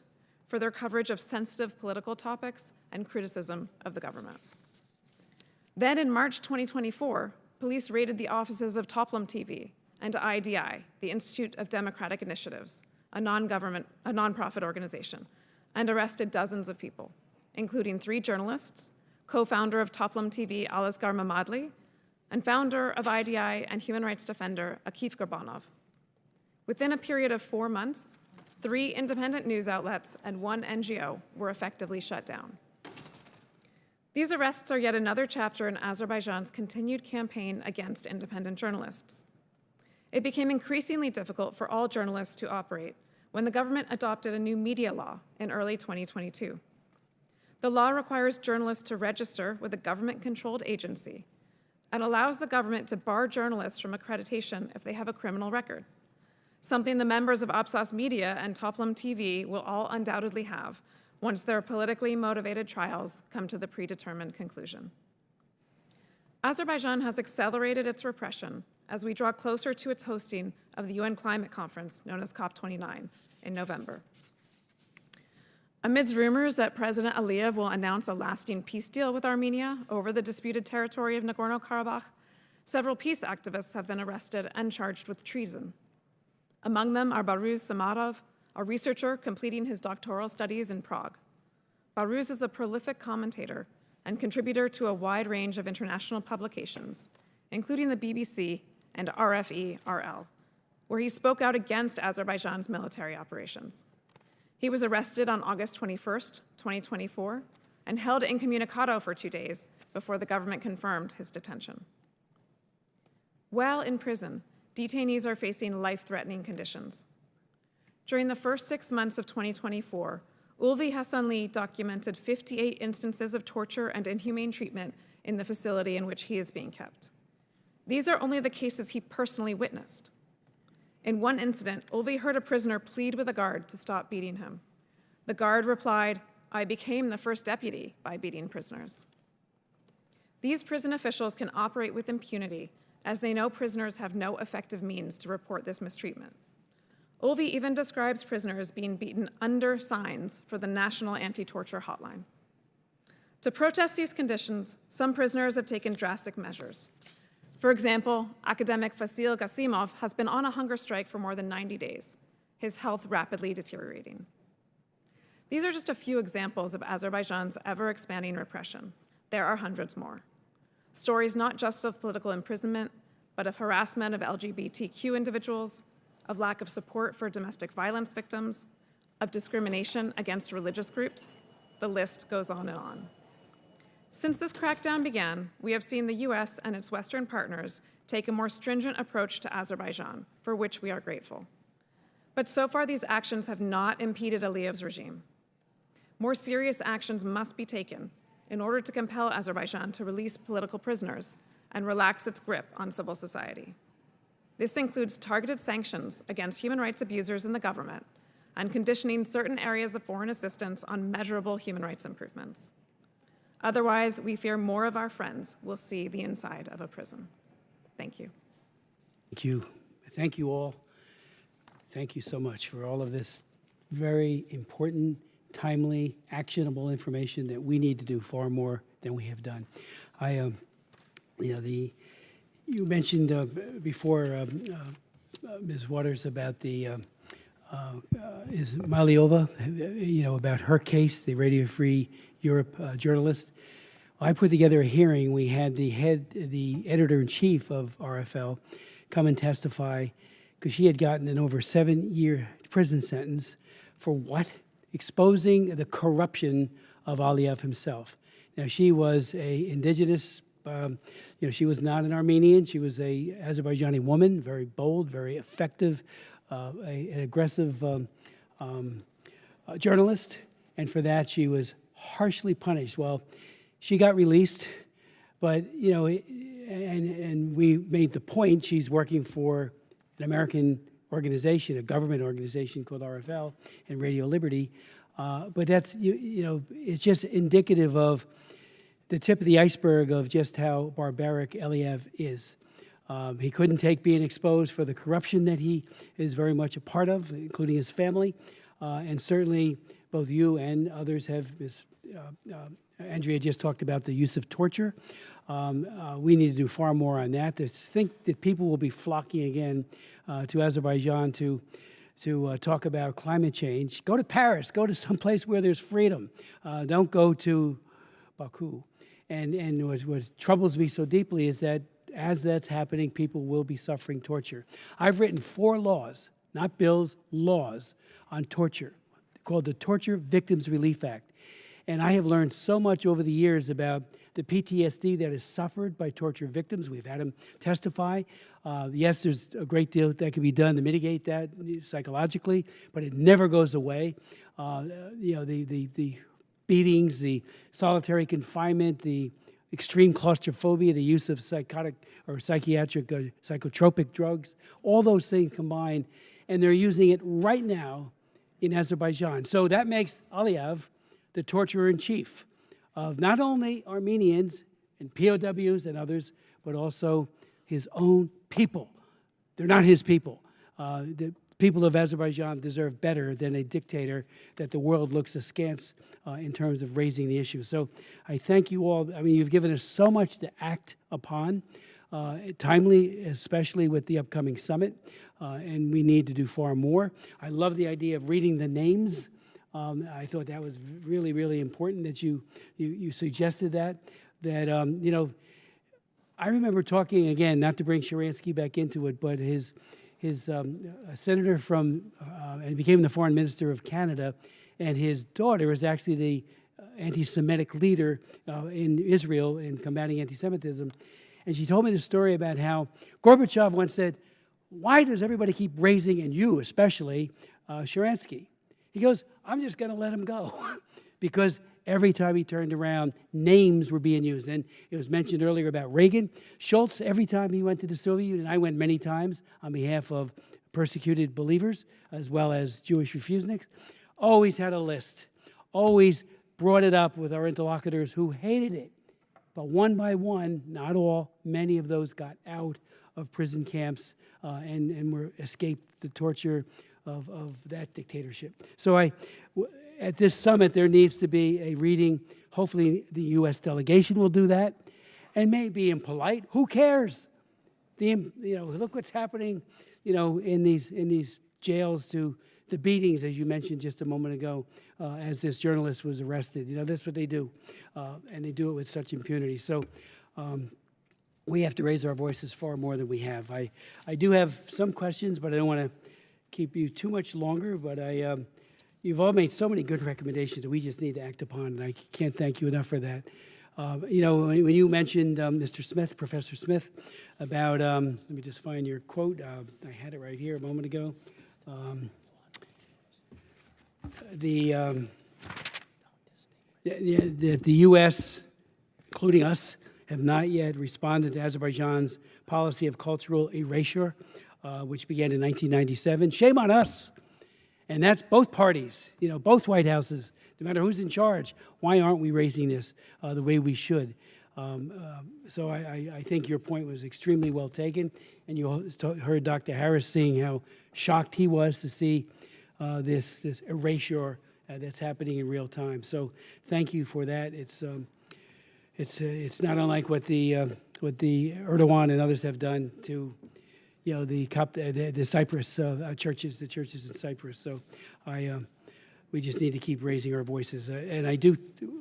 S9: for their coverage of sensitive political topics and criticism of the government. Then in March 2024, police raided the offices of Toplam TV and IDI, the Institute of Democratic Initiatives, a nonprofit organization, and arrested dozens of people, including 3 journalists, co-founder of Toplam TV, Alizgar Mamadli, and founder of IDI and human rights defender, Akif Gurbanov. Within a period of 4 months, 3 independent news outlets and 1 NGO were effectively shut down. These arrests are yet another chapter in Azerbaijan's continued campaign against independent journalists. It became increasingly difficult for all journalists to operate when the government adopted a new media law in early 2022. The law requires journalists to register with a government-controlled agency and allows the government to bar journalists from accreditation if they have a criminal record, something the members of Absas Media and Toplam TV will all undoubtedly have once their politically motivated trials come to the predetermined conclusion. Azerbaijan has accelerated its repression as we draw closer to its hosting of the UN Climate Conference, known as COP29, in November. Amidst rumors that President Aliyev will announce a lasting peace deal with Armenia over the disputed territory of Nagorno-Karabakh, several peace activists have been arrested and charged with treason. Among them are Baruz Samarov, a researcher completing his doctoral studies in Prague. Baruz is a prolific commentator and contributor to a wide range of international publications, including the BBC and RFE-RL, where he spoke out against Azerbaijan's military operations. He was arrested on August 21st, 2024, and held incommunicado for 2 days before the government confirmed his detention. While in prison, detainees are facing life-threatening conditions. During the first 6 months of 2024, Ulvi Hasanli documented 58 instances of torture and inhumane treatment in the facility in which he is being kept. These are only the cases he personally witnessed. In one incident, Ulvi heard a prisoner plead with a guard to stop beating him. The guard replied, "I became the first deputy by beating prisoners." These prison officials can operate with impunity as they know prisoners have no effective means to report this mistreatment. Ulvi even describes prisoners being beaten under signs for the National Anti-Torture Hotline. To protest these conditions, some prisoners have taken drastic measures. For example, academic Vasil Gasimov has been on a hunger strike for more than 90 days, his health rapidly deteriorating. These are just a few examples of Azerbaijan's ever-expanding repression. There are hundreds more. Stories not just of political imprisonment, but of harassment of LGBTQ individuals, of lack of support for domestic violence victims, of discrimination against religious groups. The list goes on and on. Since this crackdown began, we have seen the US and its Western partners take a more stringent approach to Azerbaijan, for which we are grateful. But so far, these actions have not impeded Aliyev's regime. More serious actions must be taken in order to compel Azerbaijan to release political prisoners and relax its grip on civil society. This includes targeted sanctions against human rights abusers in the government and conditioning certain areas of foreign assistance on measurable human rights improvements. Otherwise, we fear more of our friends will see the inside of a prison. Thank you.
S1: Thank you. Thank you all. Thank you so much for all of this very important, timely, actionable information that we need to do far more than we have done. You mentioned before, Ms. Waters, about the is Maliova, about her case, the Radio Free Europe journalist. I put together a hearing. We had the editor-in-chief of RFL come and testify because she had gotten an over 7-year prison sentence for what? Exposing the corruption of Aliyev himself. Now, she was a indigenous, she was not an Armenian. She was a Azerbaijani woman, very bold, very effective, an aggressive journalist, and for that she was harshly punished. Well, she got released, but and we made the point she's working for an American organization, a government organization called RFL and Radio Liberty, but that's it's just indicative of the tip of the iceberg of just how barbaric Aliyev is. He couldn't take being exposed for the corruption that he is very much a part of, including his family, and certainly both you and others have. Andrea just talked about the use of torture. We need to do far more on that. To think that people will be flocking again to Azerbaijan to talk about climate change. Go to Paris. Go to some place where there's freedom. Don't go to Baku. And what troubles me so deeply is that as that's happening, people will be suffering torture. I've written 4 laws, not bills, laws on torture, called the Torture Victims Relief Act. And I have learned so much over the years about the PTSD that is suffered by torture victims. We've had them testify. Yes, there's a great deal that can be done to mitigate that psychologically, but it never goes away. The beatings, the solitary confinement, the extreme claustrophobia, the use of psychotic or psychiatric psychotropic drugs, all those things combined, and they're using it right now in Azerbaijan. So that makes Aliyev the torturer-in-chief of not only Armenians and POWs and others, but also his own people. They're not his people. The people of Azerbaijan deserve better than a dictator that the world looks askance in terms of raising the issue. So I thank you all. I mean, you've given us so much to act upon, timely, especially with the upcoming summit, and we need to do far more. I love the idea of reading the names. I thought that was really, really important that you suggested that. I remember talking, again, not to bring Sharansky back into it, but his senator from, and became the foreign minister of Canada, and his daughter is actually the anti-Semitic leader in Israel in combating anti-Semitism. And she told me the story about how Gorbachev once said, "Why does everybody keep raising, and you especially, Sharansky?" He goes, "I'm just going to let him go," because every time he turned around, names were being used. And it was mentioned earlier about Reagan. Schultz, every time he went to the Soviet Union, I went many times on behalf of persecuted believers, as well as Jewish refuseniks, always had a list, always brought it up with our interlocutors who hated it. But one by one, not all, many of those got out of prison camps and escaped the torture of that dictatorship. So at this summit, there needs to be a reading. Hopefully the U.S. delegation will do that. And maybe impolite, who cares? Look what's happening, in these jails, to the beatings, as you mentioned just a moment ago, as this journalist was arrested. That's what they do, and they do it with such impunity. So we have to raise our voices far more than we have. I do have some questions, but I don't want to keep you too much longer. But you've all made so many good recommendations that we just need to act upon, and I can't thank you enough for that. When you mentioned, Mr. Smith, Professor Smith, about, let me just find your quote. I had it right here a moment ago. The U.S., including us, have not yet responded to Azerbaijan's policy of cultural erasure, which began in 1997. Shame on us. And that's both parties, both White Houses, no matter who's in charge. Why aren't we raising this the way we should? So I think your point was extremely well taken. And you heard Dr. Harris saying how shocked he was to see this erasure that's happening in real time. So thank you for that. It's not unlike what the Erdogan and others have done to the Cyprus churches, the churches in Cyprus. So we just need to keep raising our voices. And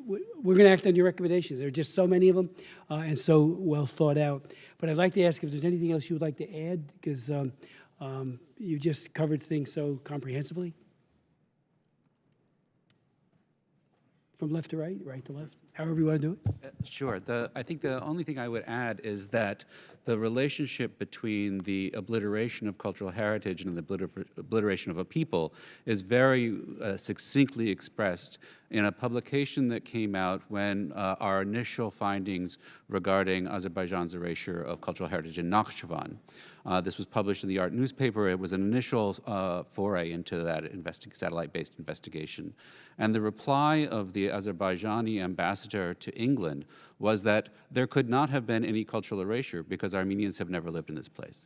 S1: we're going to act on your recommendations. There are just so many of them and so well thought out. But I'd like to ask if there's anything else you would like to add, because you just covered things so comprehensively. From left to right, right to left, however you want to do it.
S4: Sure. I think the only thing I would add is that the relationship between the obliteration of cultural heritage and the obliteration of a people is very succinctly expressed in a publication that came out when our initial findings regarding Azerbaijan's erasure of cultural heritage in Nakhchivan. This was published in the Art newspaper. It was an initial foray into that satellite-based investigation. And the reply of the Azerbaijani ambassador to England was that there could not have been any cultural erasure because Armenians have never lived in this place.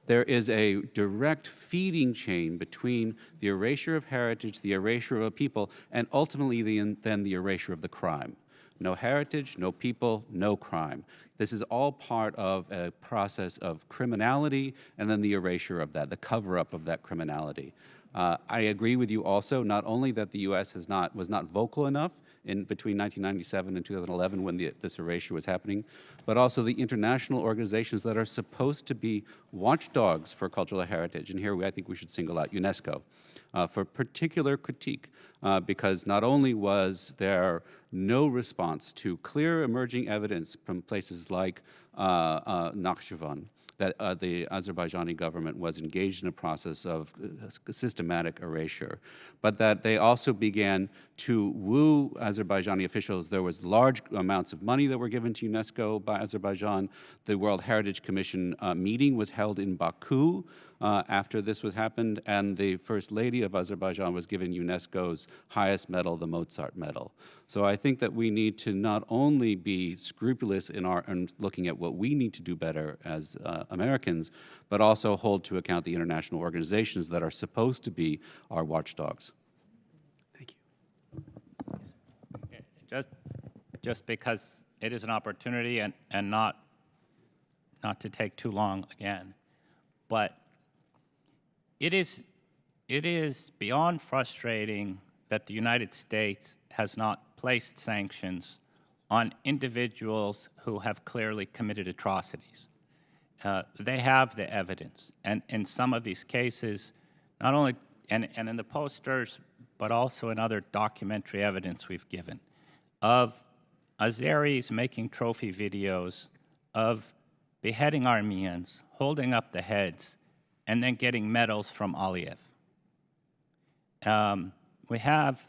S4: There is a direct feeding chain between the erasure of heritage, the erasure of a people, and ultimately then the erasure of the crime. No heritage, no people, no crime. This is all part of a process of criminality and then the erasure of that, the cover-up of that criminality. I agree with you also, not only that the U.S. was not vocal enough between 1997 and 2011 when this erasure was happening, but also the international organizations that are supposed to be watchdogs for cultural heritage. And here I think we should single out UNESCO for particular critique, because not only was there no response to clear emerging evidence from places like Nakhchivan, that the Azerbaijani government was engaged in a process of systematic erasure, but that they also began to woo Azerbaijani officials. There was large amounts of money that were given to UNESCO by Azerbaijan. The World Heritage Commission meeting was held in Baku after this was happened, and the First Lady of Azerbaijan was given UNESCO's highest medal, the Mozart Medal. So I think that we need to not only be scrupulous in looking at what we need to do better as Americans, but also hold to account the international organizations that are supposed to be our watchdogs.
S1: Thank
S7: you. Just because it is an opportunity and not to take too long again, but it is beyond frustrating that the United States has not placed sanctions on individuals who have clearly committed atrocities. They have the evidence, and in some of these cases, not only, and in the posters, but also in other documentary evidence we've given, of Azeris making trophy videos of beheading Armenians, holding up the heads, and then getting medals from Aliyev. We have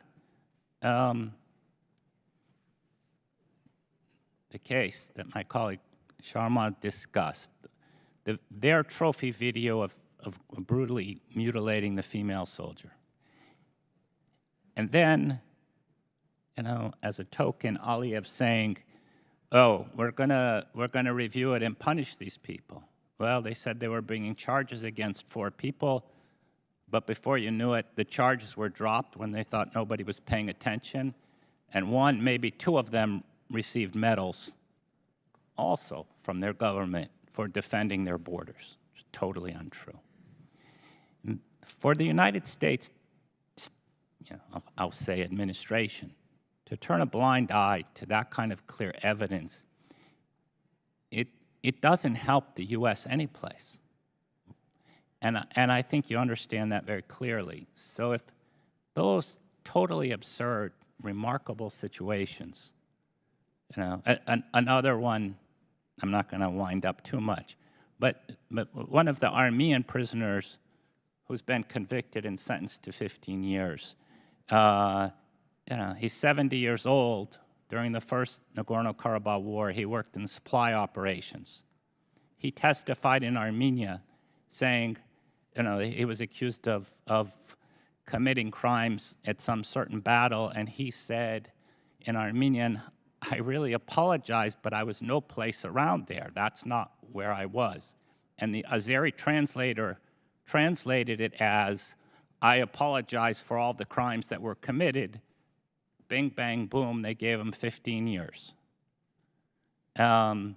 S7: the case that my colleague Sharma discussed, their trophy video of brutally mutilating the female soldier. And then, as a token, Aliyev saying, "Oh, we're gonna review it and punish these people." Well, they said they were bringing charges against 4 people, but before you knew it, the charges were dropped when they thought nobody was paying attention, and 1, maybe 2 of them received medals also from their government for defending their borders. It's totally untrue. For the United States, I'll say administration, to turn a blind eye to that kind of clear evidence, it doesn't help the U.S. anyplace. And I think you understand that very clearly. So if those totally absurd, remarkable situations, another one, I'm not going to wind up too much, but one of the Armenian prisoners who's been convicted and sentenced to 15 years, he's 70 years old. During the first Nagorno-Karabakh war, he worked in supply operations. He testified in Armenia saying, he was accused of committing crimes at some certain battle, and he said in Armenian, "I really apologize, but I was no place around there. That's not where I was." And the Azeri translator translated it as, "I apologize for all the crimes that were committed." Bing, bang, boom, they gave him 15 years. There's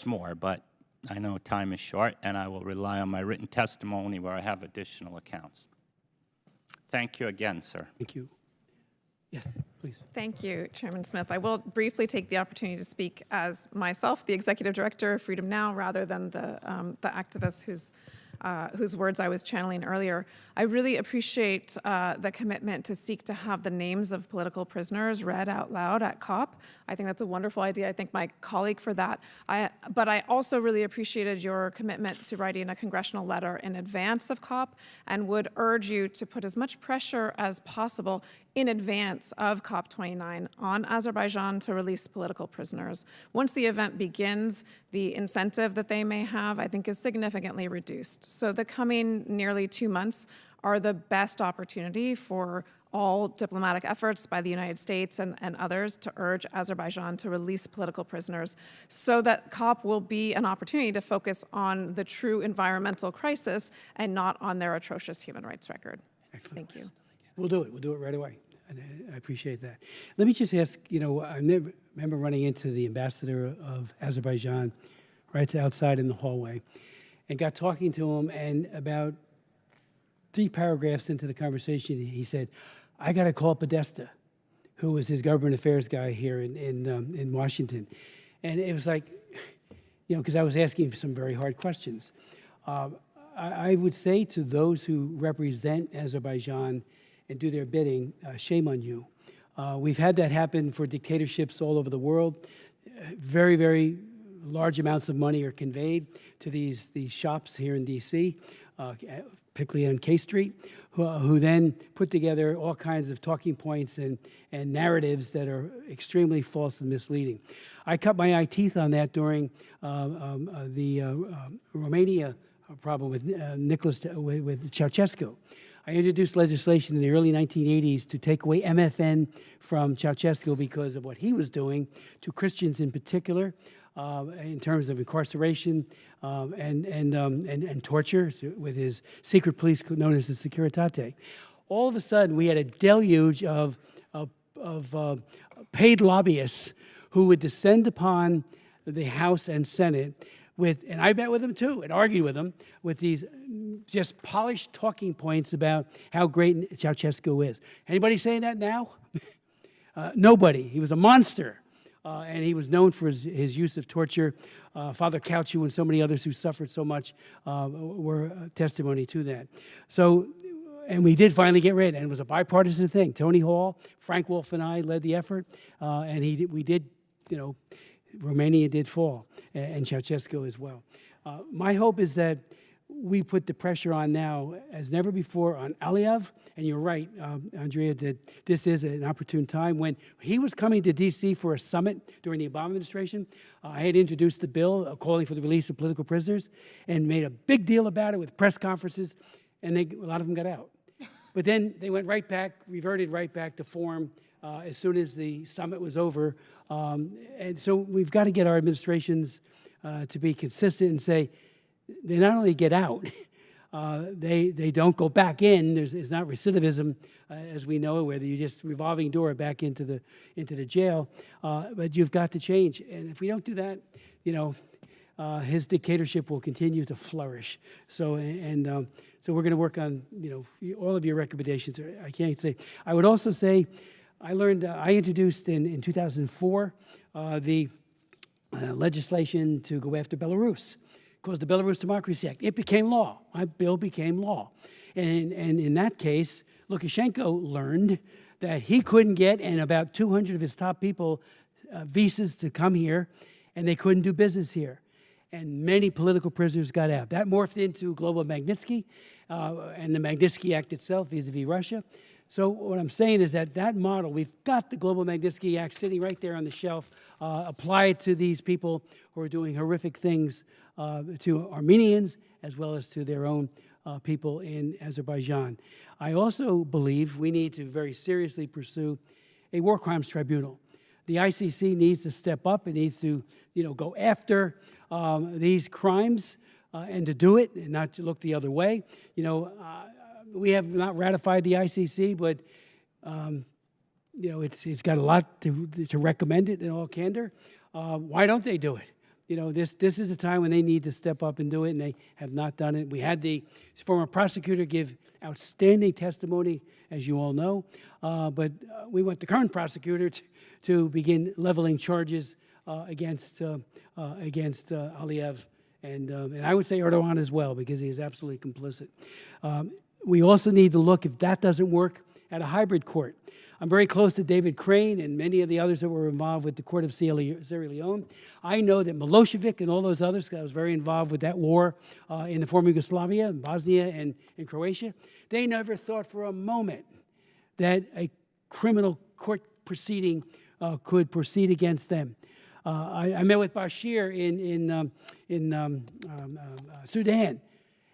S7: more, but I know time is short, and I will rely on my written testimony where I have additional accounts. Thank you again, sir.
S1: Thank you. Yes, please.
S9: Thank you, Chairman Smith. I will briefly take the opportunity to speak as myself, the Executive Director of Freedom Now, rather than the activist whose words I was channeling earlier. I really appreciate the commitment to seek to have the names of political prisoners read out loud at COP. I think that's a wonderful idea. I thank my colleague for that. But I also really appreciated your commitment to writing a congressional letter in advance of COP, and would urge you to put as much pressure as possible in advance of COP29 on Azerbaijan to release political prisoners. Once the event begins, the incentive that they may have, I think, is significantly reduced. So the coming nearly 2 months are the best opportunity for all diplomatic efforts by the United States and others to urge Azerbaijan to release political prisoners, so that COP will be an opportunity to focus on the true environmental crisis and not on their atrocious human rights record.
S1: Excellent.
S9: Thank you.
S1: We'll do it. We'll do it right away. And I appreciate that. Let me just ask, I remember running into the ambassador of Azerbaijan right outside in the hallway and got talking to him, and about 3 paragraphs into the conversation, he said, "I got to call Podesta," who was his government affairs guy here in Washington. And it was like, because I was asking some very hard questions. I would say to those who represent Azerbaijan and do their bidding, shame on you. We've had that happen for dictatorships all over the world. Very, very large amounts of money are conveyed to these shops here in D.C., particularly on K Street, who then put together all kinds of talking points and narratives that are extremely false and misleading. I cut my eye teeth on that during the Romania problem with with Ceausescu. I introduced legislation in the early 1980s to take away MFN from Ceausescu because of what he was doing to Christians in particular, in terms of incarceration and torture with his secret police known as the Securitate. All of a sudden, we had a deluge of paid lobbyists who would descend upon the House and Senate and I met with them too and argued with them with these just polished talking points about how great Ceausescu is. Anybody saying that now? Nobody. He was a monster. And he was known for his use of torture. Father Cauchu and so many others who suffered so much were testimony to that. So, and we did finally get rid, and it was a bipartisan thing. Tony Hall, Frank Wolf, and I led the effort, and we did, Romania did fall, and Ceausescu as well. My hope is that we put the pressure on now as never before on Aliyev, and you're right, Andrea, that this is an opportune time. When he was coming to D.C. for a summit during the Obama administration, I had introduced the bill calling for the release of political prisoners and made a big deal about it with press conferences, and a lot of them got out. But then they went right back, reverted right back to form as soon as the summit was over. And so we've got to get our administrations to be consistent and say, they not only get out, they don't go back in. It's not recidivism, as we know, where you just revolving door back into the jail. But you've got to change, and if we don't do that, his dictatorship will continue to flourish. So so we're going to work on all of your recommendations. I can't say. I would also say, I introduced in 2004 the legislation to go after Belarus. Called the Belarus Democracy Act. It became law. My bill became law. And in that case, Lukashenko learned that he couldn't get, and about 200 of his top people, visas to come here, and they couldn't do business here. And many political prisoners got out. That morphed into global Magnitsky and the Magnitsky Act itself vis-a-vis Russia. So what I'm saying is that model, we've got the global Magnitsky Act sitting right there on the shelf. Apply it to these people who are doing horrific things to Armenians as well as to their own people in Azerbaijan. I also believe we need to very seriously pursue a war crimes tribunal. The ICC needs to step up. It needs to go after these crimes and to do it and not to look the other way. We have not ratified the ICC, but it's got a lot to recommend it in all candor. Why don't they do it? This is a time when they need to step up and do it, and they have not done it. We had the former prosecutor give outstanding testimony, as you all know, but we want the current prosecutor to begin leveling charges against Aliyev, and I would say Erdogan as well, because he is absolutely complicit. We also need to look, if that doesn't work, at a hybrid court. I'm very close to David Crane and many of the others that were involved with the court of Sierra Leone. I know that Milosevic and all those others, I was very involved with that war in the former Yugoslavia, Bosnia and Croatia. They never thought for a moment that a criminal court proceeding could proceed against them. I met with Bashir in Sudan.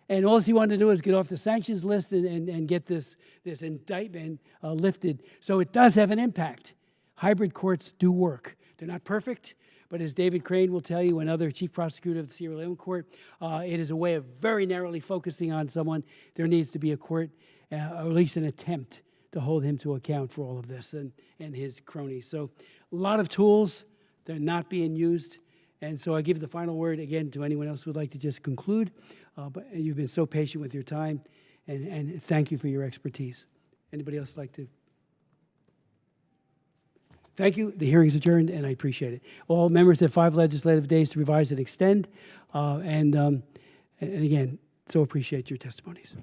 S1: And all he wanted to do is get off the sanctions list and get this indictment lifted. So it does have an impact. Hybrid courts do work. They're not perfect, but as David Crane will tell you, another chief prosecutor of the Sierra Leone court, it is a way of very narrowly focusing on someone. There needs to be a court, or at least an attempt to hold him to account for all of this and his cronies. So a lot of tools, they're not being used. And so I give the final word again to anyone else who would like to just conclude. But you've been so patient with your time, and thank you for your expertise. Anybody else like to? Thank you. The hearing is adjourned, and I appreciate it. All members have 5 legislative days to revise and extend. And again, so appreciate your testimonies.